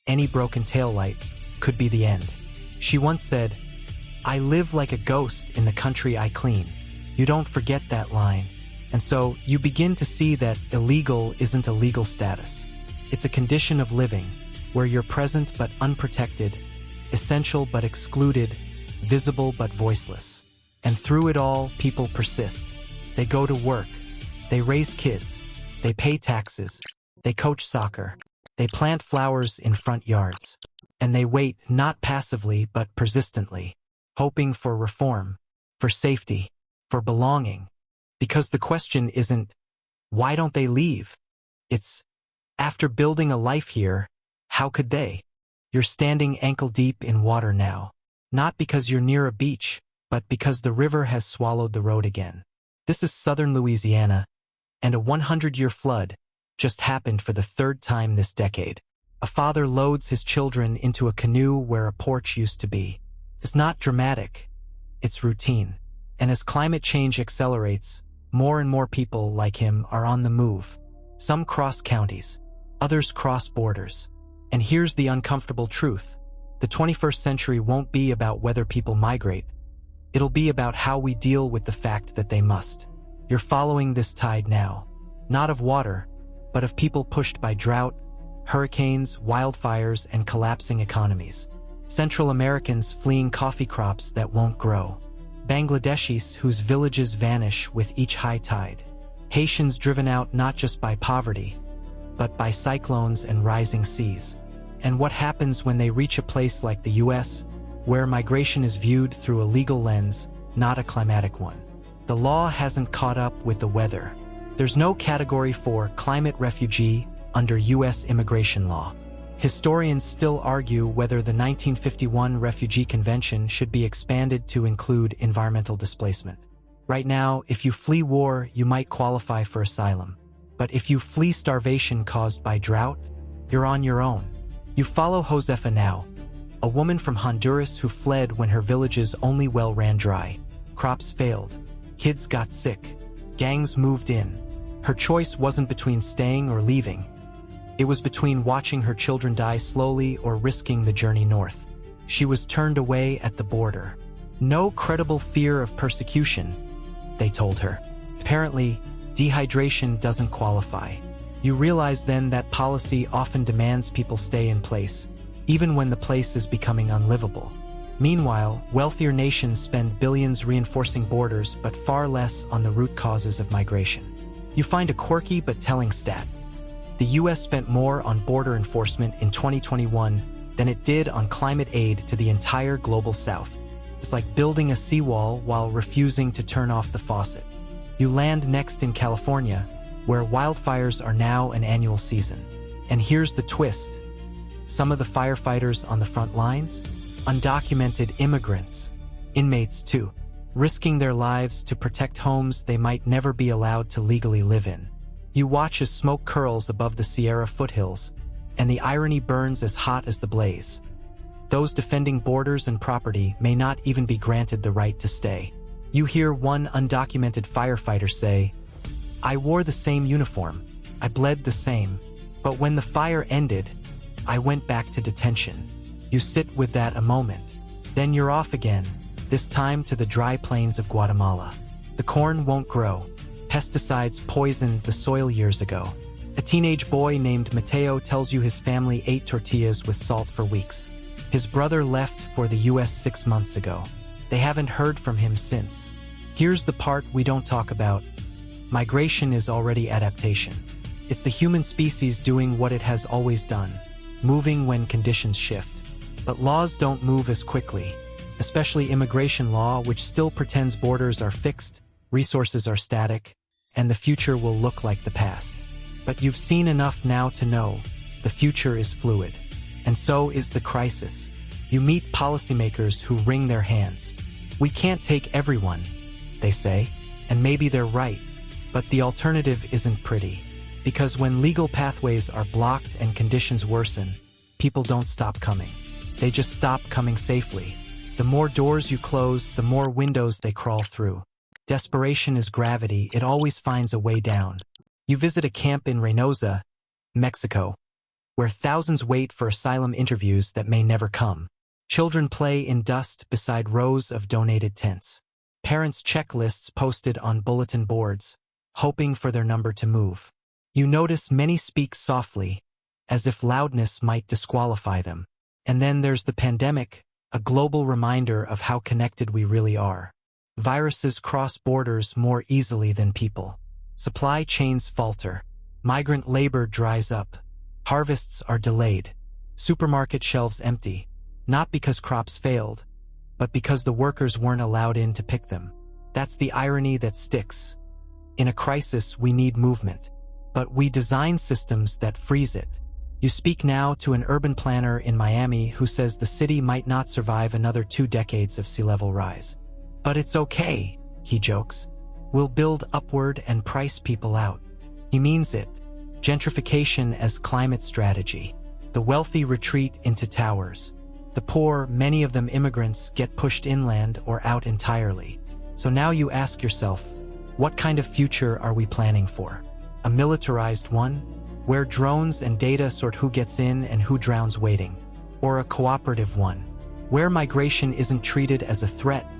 any broken taillight, could be the end. She once said, "I live like a ghost in the country I clean." You don't forget that line. And so you begin to see that illegal isn't a legal status. It's a condition of living, where you're present but unprotected, essential but excluded, visible but voiceless. And through it all, people persist. They go to work. They raise kids. They pay taxes. They coach soccer. They plant flowers in front yards. And they wait not passively but persistently, hoping for reform, for safety, for belonging. Because the question isn't, why don't they leave? It's, after building a life here, how could they? You're standing ankle deep in water now. Not because you're near a beach, but because the river has swallowed the road again. This is southern Louisiana, and a 100-year flood just happened for the third time this decade. A father loads his children into a canoe where a porch used to be. It's not dramatic, it's routine. And as climate change accelerates, more and more people like him are on the move. Some cross counties, Others cross borders. And here's the uncomfortable truth. The 21st century won't be about whether people migrate. It'll be about how we deal with the fact that they must. You're following this tide now. Not of water, but of people pushed by drought, hurricanes, wildfires, and collapsing economies. Central Americans fleeing coffee crops that won't grow. Bangladeshis whose villages vanish with each high tide. Haitians driven out not just by poverty, but by cyclones and rising seas. And what happens when they reach a place like the US, where migration is viewed through a legal lens, not a climatic one? The law hasn't caught up with the weather. There's no category for climate refugee under US immigration law. Historians still argue whether the 1951 Refugee Convention should be expanded to include environmental displacement. Right now, if you flee war, you might qualify for asylum. But if you flee starvation caused by drought, you're on your own. You follow Josefa now, a woman from Honduras who fled when her village's only well ran dry. Crops failed. Kids got sick. Gangs moved in. Her choice wasn't between staying or leaving. It was between watching her children die slowly or risking the journey north. She was turned away at the border. No credible fear of persecution, they told her. Apparently, dehydration doesn't qualify. You realize then that policy often demands people stay in place, even when the place is becoming unlivable. Meanwhile, wealthier nations spend billions reinforcing borders but far less on the root causes of migration. You find a quirky but telling stat. The US spent more on border enforcement in 2021 than it did on climate aid to the entire global south. It's like building a seawall while refusing to turn off the faucet. You land next in California, where wildfires are now an annual season. And here's the twist. Some of the firefighters on the front lines? Undocumented immigrants. Inmates too, risking their lives to protect homes they might never be allowed to legally live in. You watch as smoke curls above the Sierra foothills, and the irony burns as hot as the blaze. Those defending borders and property may not even be granted the right to stay. You hear one undocumented firefighter say, "I wore the same uniform, I bled the same, but when the fire ended, I went back to detention." You sit with that a moment. Then you're off again, this time to the dry plains of Guatemala. The corn won't grow. Pesticides poisoned the soil years ago. A teenage boy named Mateo tells you his family ate tortillas with salt for weeks. His brother left for the US 6 months ago. They haven't heard from him since. Here's the part we don't talk about. Migration is already adaptation. It's the human species doing what it has always done, moving when conditions shift. But laws don't move as quickly, especially immigration law, which still pretends borders are fixed, resources are static, and the future will look like the past. But you've seen enough now to know the future is fluid. And so is the crisis. You meet policymakers who wring their hands. We can't take everyone, they say, and maybe they're right. But the alternative isn't pretty. Because when legal pathways are blocked and conditions worsen, people don't stop coming. They just stop coming safely. The more doors you close, the more windows they crawl through. Desperation is gravity, it always finds a way down. You visit a camp in Reynosa, Mexico, where thousands wait for asylum interviews that may never come. Children play in dust beside rows of donated tents. Parents check lists posted on bulletin boards, hoping for their number to move. You notice many speak softly, as if loudness might disqualify them. And then there's the pandemic, a global reminder of how connected we really are. Viruses cross borders more easily than people. Supply chains falter. Migrant labor dries up. Harvests are delayed. Supermarket shelves empty. Not because crops failed, but because the workers weren't allowed in to pick them. That's the irony that sticks. In a crisis, we need movement, but we design systems that freeze it. You speak now to an urban planner in Miami who says the city might not survive another 2 decades of sea level rise. But it's okay, he jokes. We'll build upward and price people out. He means it. Gentrification as climate strategy. The wealthy retreat into towers. The poor, many of them immigrants, get pushed inland or out entirely. So now you ask yourself, what kind of future are we planning for? A militarized one? where drones and data sort who gets in and who drowns waiting. Or a cooperative one, where migration isn't treated as a threat,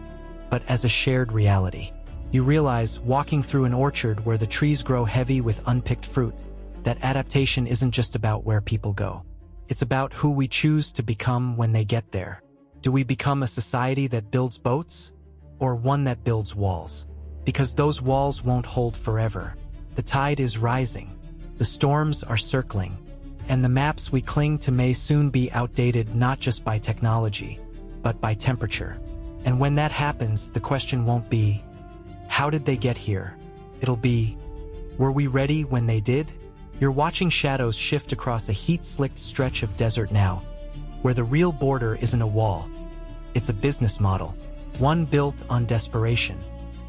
but as a shared reality. You realize, walking through an orchard where the trees grow heavy with unpicked fruit, that adaptation isn't just about where people go. It's about who we choose to become when they get there. Do we become a society that builds boats, or one that builds walls? Because those walls won't hold forever. The tide is rising, the storms are circling, and the maps we cling to may soon be outdated not just by technology, but by temperature. And when that happens, the question won't be, how did they get here? It'll be, were we ready when they did? You're watching shadows shift across a heat-slicked stretch of desert now, where the real border isn't a wall. It's a business model, one built on desperation,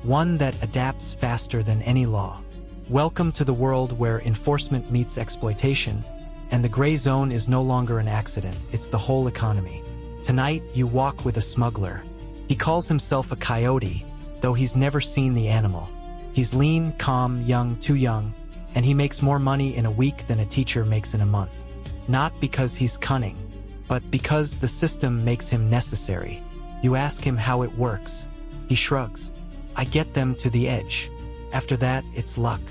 one that adapts faster than any law. Welcome to the world where enforcement meets exploitation, and the gray zone is no longer an accident, it's the whole economy. Tonight, you walk with a smuggler. He calls himself a coyote, though he's never seen the animal. He's lean, calm, young, too young, and he makes more money in a week than a teacher makes in a month. Not because he's cunning, but because the system makes him necessary. You ask him how it works. He shrugs. I get them to the edge. After that, it's luck.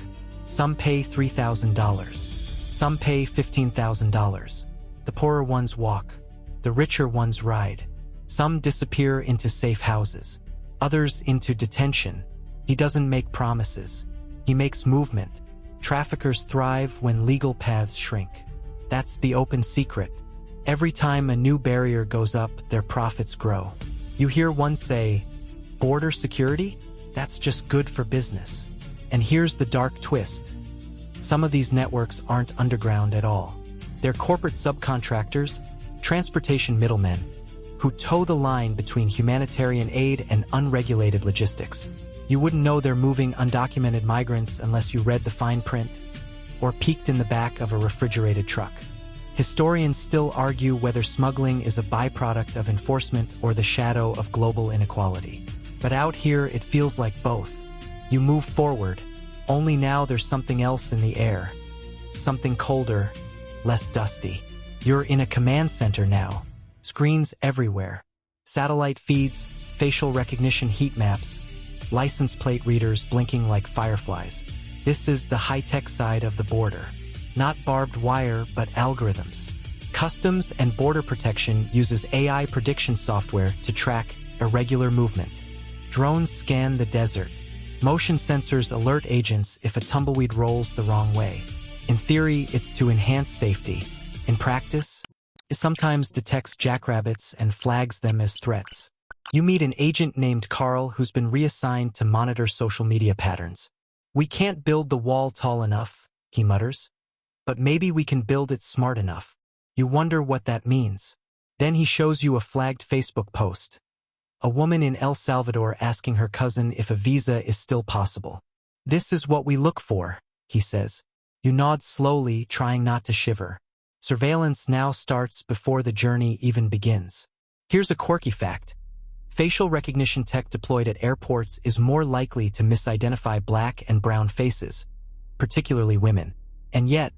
Some pay $3,000. Some pay $15,000. The poorer ones walk. The richer ones ride. Some disappear into safe houses. Others into detention. He doesn't make promises. He makes movement. Traffickers thrive when legal paths shrink. That's the open secret. Every time a new barrier goes up, their profits grow. You hear one say, border security? That's just good for business. And here's the dark twist. Some of these networks aren't underground at all. They're corporate subcontractors, transportation middlemen, who toe the line between humanitarian aid and unregulated logistics. You wouldn't know they're moving undocumented migrants unless you read the fine print or peeked in the back of a refrigerated truck. Historians still argue whether smuggling is a byproduct of enforcement or the shadow of global inequality. But out here, it feels like both. You move forward, only now there's something else in the air. Something colder, less dusty. You're in a command center now. Screens everywhere. Satellite feeds, facial recognition heat maps, license plate readers blinking like fireflies. This is the high-tech side of the border. Not barbed wire, but algorithms. Customs and Border Protection uses AI prediction software to track irregular movement. Drones scan the desert. Motion sensors alert agents if a tumbleweed rolls the wrong way. In theory, it's to enhance safety. In practice, it sometimes detects jackrabbits and flags them as threats. You meet an agent named Carl who's been reassigned to monitor social media patterns. We can't build the wall tall enough, he mutters. But maybe we can build it smart enough. You wonder what that means. Then he shows you a flagged Facebook post. A woman in El Salvador asking her cousin if a visa is still possible. This is what we look for, he says. You nod slowly, trying not to shiver. Surveillance now starts before the journey even begins. Here's a quirky fact. Facial recognition tech deployed at airports is more likely to misidentify black and brown faces, particularly women. And yet,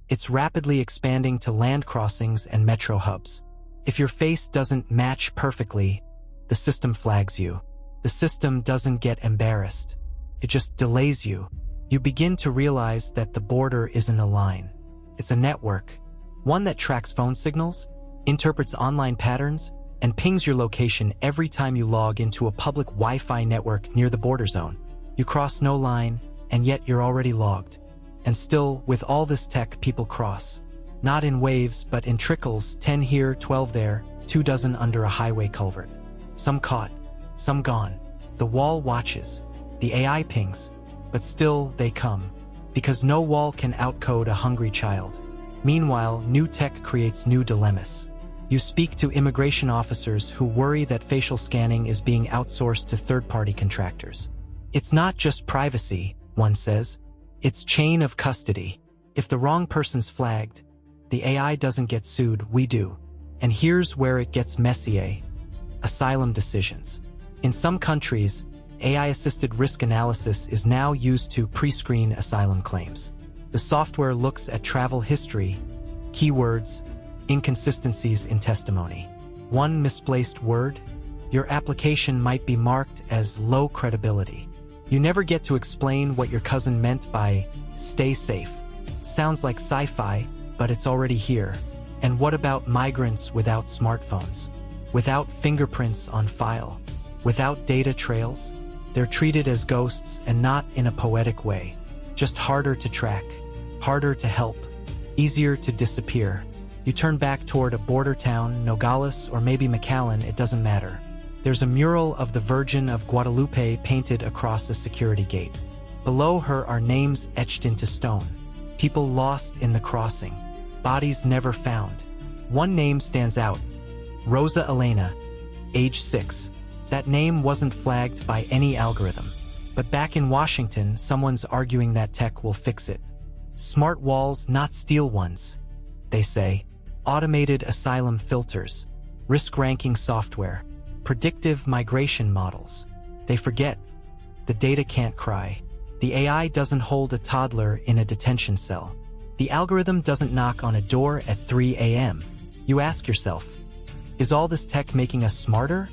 it's rapidly expanding to land crossings and metro hubs. If your face doesn't match perfectly, the system flags you. The system doesn't get embarrassed. It just delays you. You begin to realize that the border isn't a line. It's a network. One that tracks phone signals, interprets online patterns, and pings your location every time you log into a public Wi-Fi network near the border zone. You cross no line, and yet you're already logged. And still, with all this tech, people cross. Not in waves, but in trickles, 10 here, 12 there, 24 under a highway culvert. Some caught, some gone. The wall watches. The AI pings. But still, they come. Because no wall can outcode a hungry child. Meanwhile, new tech creates new dilemmas. You speak to immigration officers who worry that facial scanning is being outsourced to third-party contractors. It's not just privacy, one says. It's chain of custody. If the wrong person's flagged, the AI doesn't get sued, we do. And here's where it gets messy. Asylum decisions. In some countries, AI-assisted risk analysis is now used to pre-screen asylum claims. The software looks at travel history, keywords, inconsistencies in testimony. One misplaced word, your application might be marked as low credibility. You never get to explain what your cousin meant by stay safe. Sounds like sci-fi, but it's already here. And what about migrants without smartphones? Without fingerprints on file? Without data trails? They're treated as ghosts, and not in a poetic way. Just harder to track, harder to help, easier to disappear. You turn back toward a border town, Nogales or maybe McAllen, it doesn't matter. There's a mural of the Virgin of Guadalupe painted across a security gate. Below her are names etched into stone. People lost in the crossing. Bodies never found. One name stands out. Rosa Elena, age 6. That name wasn't flagged by any algorithm. But back in Washington, someone's arguing that tech will fix it. Smart walls, not steel ones, they say. Automated asylum filters, risk-ranking software, predictive migration models. They forget. The data can't cry. The AI doesn't hold a toddler in a detention cell. The algorithm doesn't knock on a door at 3 a.m. You ask yourself, is all this tech making us smarter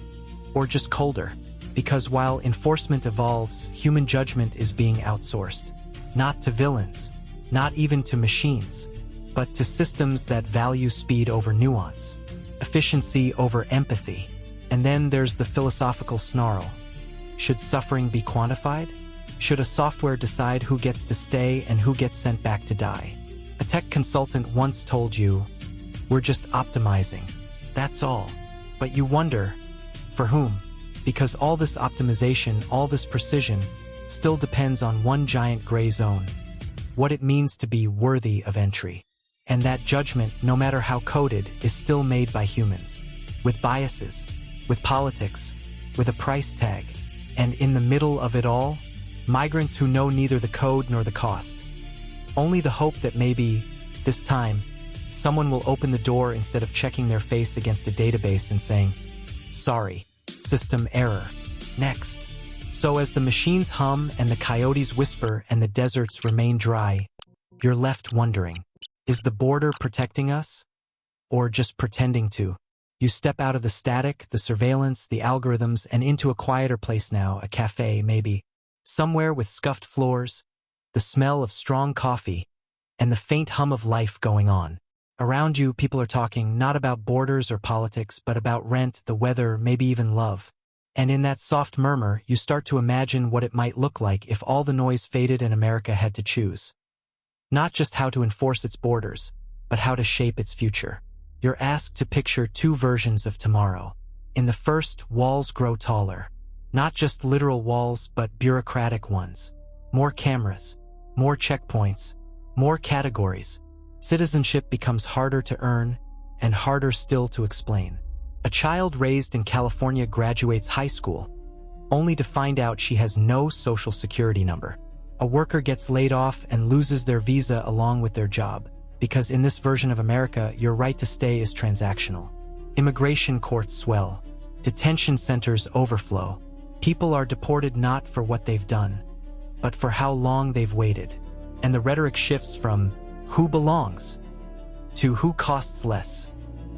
or just colder? Because while enforcement evolves, human judgment is being outsourced. Not to villains, not even to machines, but to systems that value speed over nuance, efficiency over empathy. And then there's the philosophical snarl. Should suffering be quantified? Should a software decide who gets to stay and who gets sent back to die? A tech consultant once told you, we're just optimizing. That's all. But you wonder, for whom? Because all this optimization, all this precision, still depends on one giant gray zone. What it means to be worthy of entry. And that judgment, no matter how coded, is still made by humans. With biases, with politics, with a price tag. And in the middle of it all, migrants who know neither the code nor the cost. Only the hope that maybe, this time, someone will open the door instead of checking their face against a database and saying, sorry, system error, next. So as the machines hum and the coyotes whisper and the deserts remain dry, you're left wondering, is the border protecting us? Or just pretending to? You step out of the static, the surveillance, the algorithms, and into a quieter place now, a cafe maybe, somewhere with scuffed floors, the smell of strong coffee, and the faint hum of life going on. Around you, people are talking not about borders or politics, but about rent, the weather, maybe even love. And in that soft murmur, you start to imagine what it might look like if all the noise faded and America had to choose. Not just how to enforce its borders, but how to shape its future. You're asked to picture two versions of tomorrow. In the first, walls grow taller. Not just literal walls, but bureaucratic ones. More cameras, more checkpoints, more categories. Citizenship becomes harder to earn and harder still to explain. A child raised in California graduates high school, only to find out she has no social security number. A worker gets laid off and loses their visa along with their job, because in this version of America, your right to stay is transactional. Immigration courts swell. Detention centers overflow. People are deported not for what they've done, but for how long they've waited. And the rhetoric shifts from who belongs to who costs less.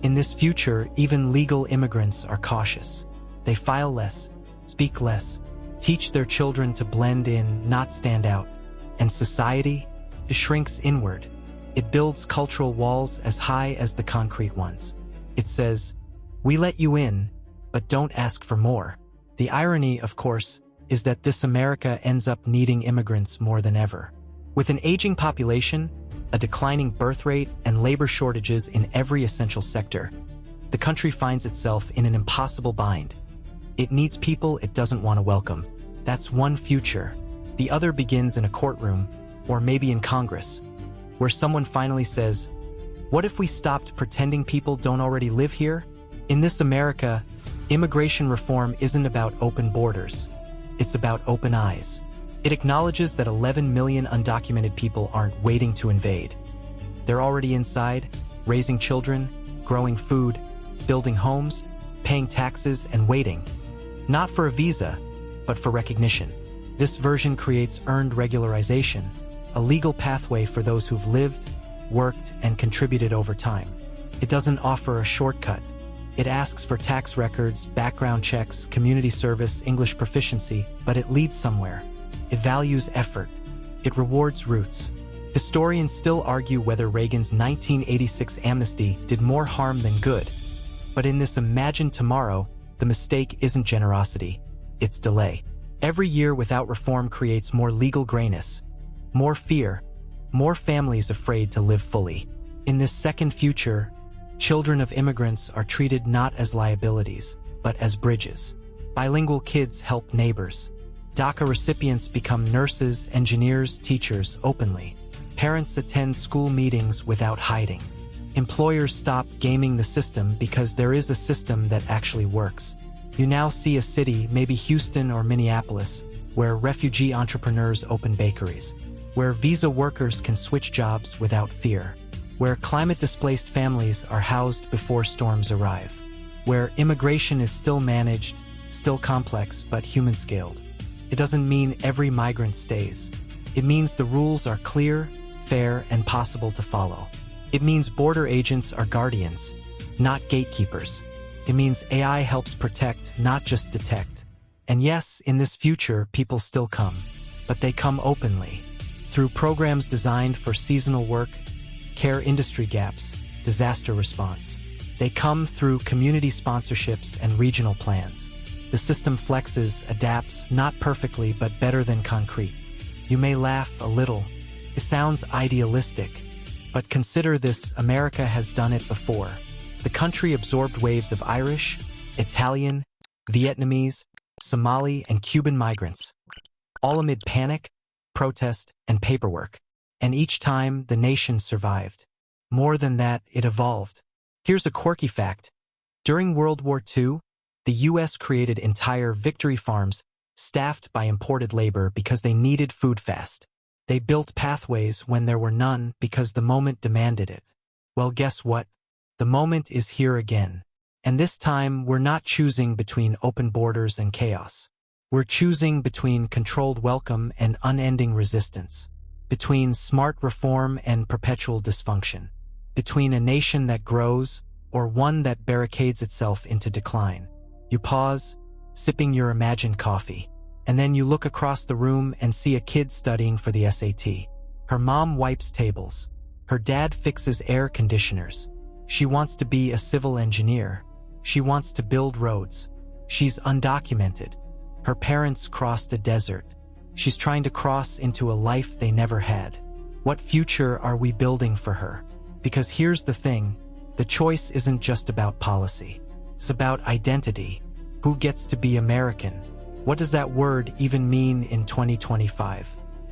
In this future, even legal immigrants are cautious. They file less, speak less, teach their children to blend in, not stand out. And society shrinks inward. It builds cultural walls as high as the concrete ones. It says, we let you in, but don't ask for more. The irony, of course, is that this America ends up needing immigrants more than ever. With an aging population, a declining birth rate, and labor shortages in every essential sector, the country finds itself in an impossible bind. It needs people it doesn't want to welcome. That's one future. The other begins in a courtroom, or maybe in Congress, where someone finally says, what if we stopped pretending people don't already live here? In this America, immigration reform isn't about open borders. It's about open eyes. It acknowledges that 11 million undocumented people aren't waiting to invade. They're already inside, raising children, growing food, building homes, paying taxes, and waiting. Not for a visa, but for recognition. This version creates earned regularization, a legal pathway for those who've lived, worked, and contributed over time. It doesn't offer a shortcut. It asks for tax records, background checks, community service, English proficiency, but it leads somewhere. It values effort. It rewards roots. Historians still argue whether Reagan's 1986 amnesty did more harm than good. But in this imagined tomorrow, the mistake isn't generosity, it's delay. Every year without reform creates more legal grayness, more fear, more families afraid to live fully. In this second future, children of immigrants are treated not as liabilities, but as bridges. Bilingual kids help neighbors. DACA recipients become nurses, engineers, teachers openly. Parents attend school meetings without hiding. Employers stop gaming the system because there is a system that actually works. You now see a city, maybe Houston or Minneapolis, where refugee entrepreneurs open bakeries, where visa workers can switch jobs without fear, where climate-displaced families are housed before storms arrive, where immigration is still managed, still complex, but human-scaled. It doesn't mean every migrant stays. It means the rules are clear, fair, and possible to follow. It means border agents are guardians, not gatekeepers. It means AI helps protect, not just detect. And yes, in this future, people still come, but they come openly. Through programs designed for seasonal work, care industry gaps, disaster response. They come through community sponsorships and regional plans. The system flexes, adapts, not perfectly, but better than concrete. You may laugh a little. It sounds idealistic, but consider this: America has done it before. The country absorbed waves of Irish, Italian, Vietnamese, Somali, and Cuban migrants, all amid panic, protest, and paperwork. And each time, the nation survived. More than that, it evolved. Here's a quirky fact. During World War II, the U.S. created entire victory farms staffed by imported labor because they needed food fast. They built pathways when there were none because the moment demanded it. Well, guess what? The moment is here again. And this time, we're not choosing between open borders and chaos. We're choosing between controlled welcome and unending resistance. Between smart reform and perpetual dysfunction. Between a nation that grows or one that barricades itself into decline. You pause, sipping your imagined coffee, and then you look across the room and see a kid studying for the SAT. Her mom wipes tables. Her dad fixes air conditioners. She wants to be a civil engineer. She wants to build roads. She's undocumented. Her parents crossed a desert. She's trying to cross into a life they never had. What future are we building for her? Because here's the thing, the choice isn't just about policy. It's about identity. Who gets to be American? What does that word even mean in 2025?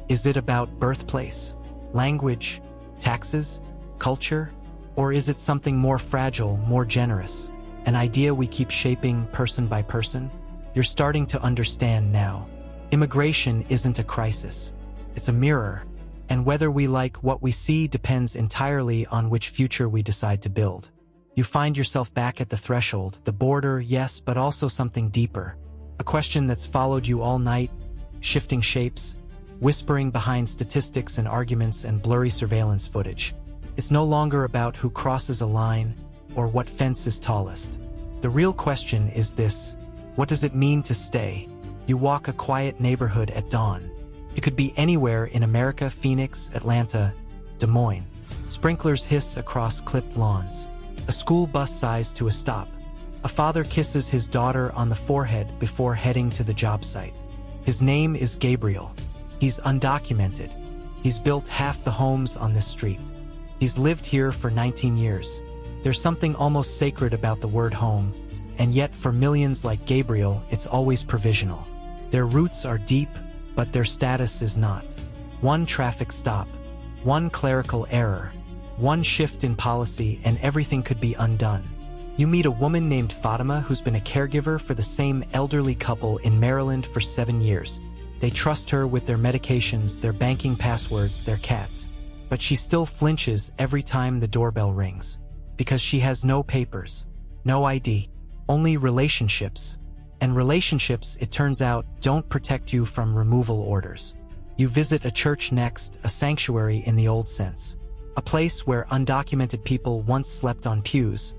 Is it about birthplace, language, taxes, culture? Or is it something more fragile, more generous? An idea we keep shaping person by person? You're starting to understand now. Immigration isn't a crisis. It's a mirror. And whether we like what we see depends entirely on which future we decide to build. You find yourself back at the threshold, the border, yes, but also something deeper. A question that's followed you all night, shifting shapes, whispering behind statistics and arguments and blurry surveillance footage. It's no longer about who crosses a line or what fence is tallest. The real question is this: what does it mean to stay? You walk a quiet neighborhood at dawn. It could be anywhere in America: Phoenix, Atlanta, Des Moines. Sprinklers hiss across clipped lawns. A school bus sighs to a stop. A father kisses his daughter on the forehead before heading to the job site. His name is Gabriel. He's undocumented. He's built half the homes on this street. He's lived here for 19 years. There's something almost sacred about the word home, and yet for millions like Gabriel, it's always provisional. Their roots are deep, but their status is not. One traffic stop, one clerical error, one shift in policy, and everything could be undone. You meet a woman named Fatima who's been a caregiver for the same elderly couple in Maryland for 7 years. They trust her with their medications, their banking passwords, their cats. But she still flinches every time the doorbell rings. Because she has no papers, no ID, only relationships. And relationships, it turns out, don't protect you from removal orders. You visit a church next, a sanctuary in the old sense. A place where undocumented people once slept on pews,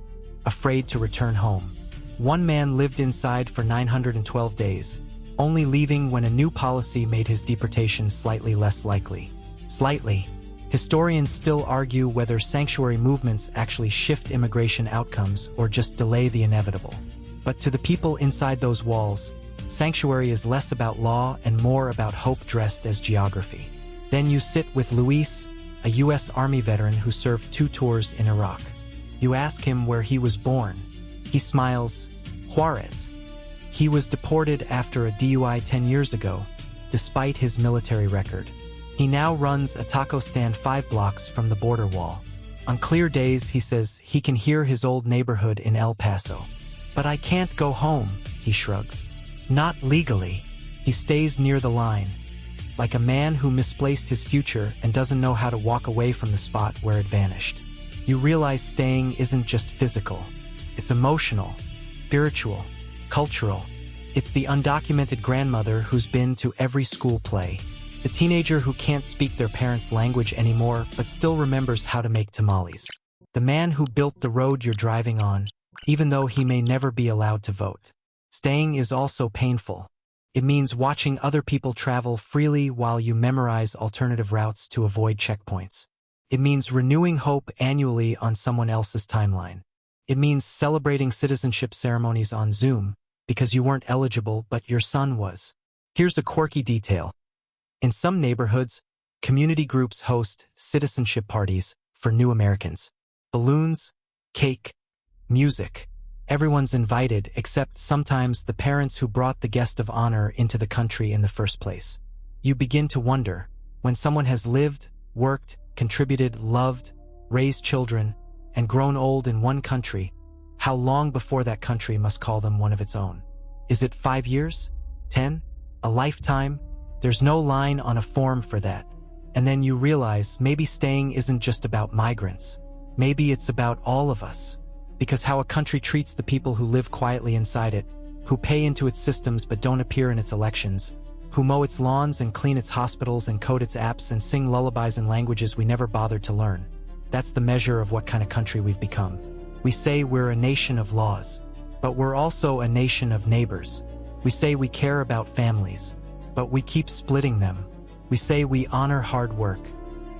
afraid to return home. One man lived inside for 912 days, only leaving when a new policy made his deportation slightly less likely. Slightly. Historians still argue whether sanctuary movements actually shift immigration outcomes or just delay the inevitable. But to the people inside those walls, sanctuary is less about law and more about hope dressed as geography. Then you sit with Luis, a U.S. Army veteran who served 2 tours in Iraq. You ask him where he was born. He smiles. Juarez. He was deported after a DUI 10 years ago, despite his military record. He now runs a taco stand 5 blocks from the border wall. On clear days, he says he can hear his old neighborhood in El Paso. But I can't go home, he shrugs. Not legally. He stays near the line, like a man who misplaced his future and doesn't know how to walk away from the spot where it vanished. You realize staying isn't just physical. It's emotional, spiritual, cultural. It's the undocumented grandmother who's been to every school play, the teenager who can't speak their parents' language anymore but still remembers how to make tamales, the man who built the road you're driving on, even though he may never be allowed to vote. Staying is also painful. It means watching other people travel freely while you memorize alternative routes to avoid checkpoints. It means renewing hope annually on someone else's timeline. It means celebrating citizenship ceremonies on Zoom because you weren't eligible but your son was. Here's a quirky detail. In some neighborhoods, community groups host citizenship parties for new Americans. Balloons, cake, music. Everyone's invited except sometimes the parents who brought the guest of honor into the country in the first place. You begin to wonder, when someone has lived, worked, contributed, loved, raised children, and grown old in one country, how long before that country must call them one of its own? Is it 5 years? 10? A lifetime? There's no line on a form for that. And then you realize maybe staying isn't just about migrants. Maybe it's about all of us. Because how a country treats the people who live quietly inside it, who pay into its systems but don't appear in its elections, who mow its lawns and clean its hospitals and code its apps and sing lullabies in languages we never bothered to learn. That's the measure of what kind of country we've become. We say we're a nation of laws, but we're also a nation of neighbors. We say we care about families, but we keep splitting them. We say we honor hard work,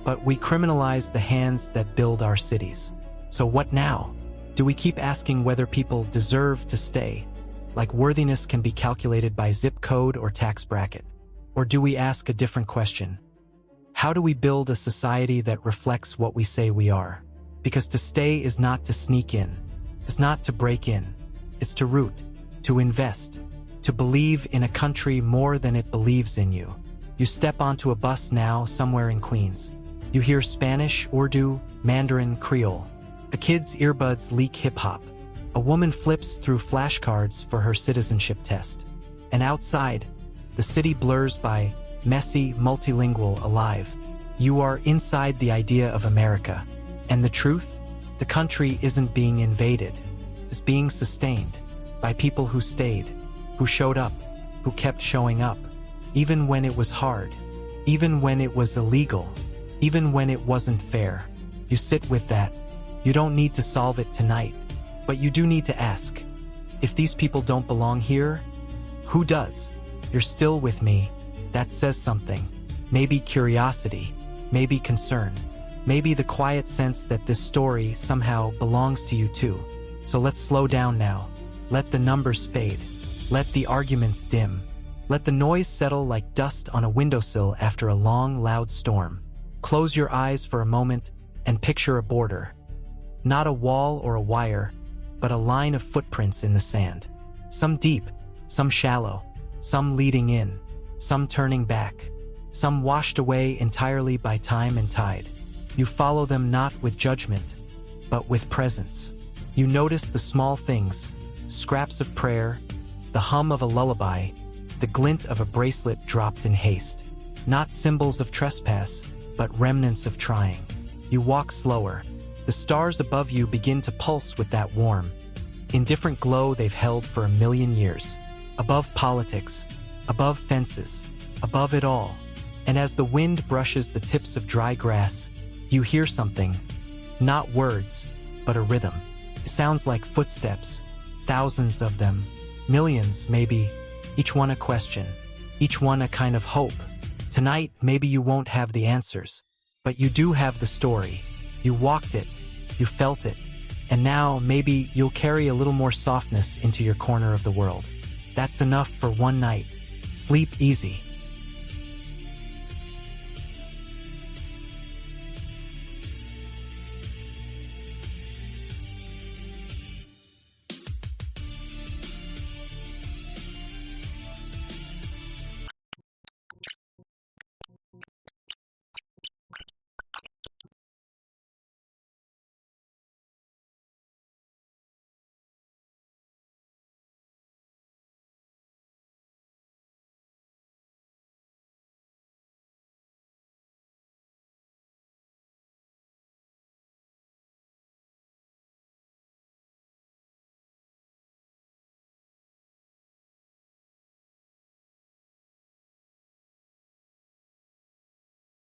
but we criminalize the hands that build our cities. So what now? Do we keep asking whether people deserve to stay, like worthiness can be calculated by zip code or tax bracket? Or do we ask a different question? How do we build a society that reflects what we say we are? Because to stay is not to sneak in. It's not to break in. It's to root, to invest, to believe in a country more than it believes in you. You step onto a bus now somewhere in Queens. You hear Spanish, Urdu, Mandarin, Creole. A kid's earbuds leak hip-hop. A woman flips through flashcards for her citizenship test. And outside, the city blurs by, messy, multilingual, alive. You are inside the idea of America. And the truth? The country isn't being invaded. It's being sustained by people who stayed, who showed up, who kept showing up, even when it was hard, even when it was illegal, even when it wasn't fair. You sit with that. You don't need to solve it tonight, but you do need to ask, if these people don't belong here, who does? You're still with me. That says something. Maybe curiosity, maybe concern, maybe the quiet sense that this story somehow belongs to you too. So let's slow down now. Let the numbers fade. Let the arguments dim. Let the noise settle like dust on a windowsill after a long, loud storm. Close your eyes for a moment and picture a border. Not a wall or a wire, but a line of footprints in the sand. Some deep, some shallow, some leading in, some turning back, some washed away entirely by time and tide. You follow them not with judgment, but with presence. You notice the small things, scraps of prayer, the hum of a lullaby, the glint of a bracelet dropped in haste. Not symbols of trespass, but remnants of trying. You walk slower. The stars above you begin to pulse with that warm, indifferent glow they've held for 1,000,000 years. Above politics, above fences, above it all. And as the wind brushes the tips of dry grass, you hear something. Not words, but a rhythm. It sounds like footsteps, thousands of them, millions maybe, each one a question, each one a kind of hope. Tonight, maybe you won't have the answers, but you do have the story. You walked it, you felt it, and now maybe you'll carry a little more softness into your corner of the world. That's enough for one night. Sleep easy.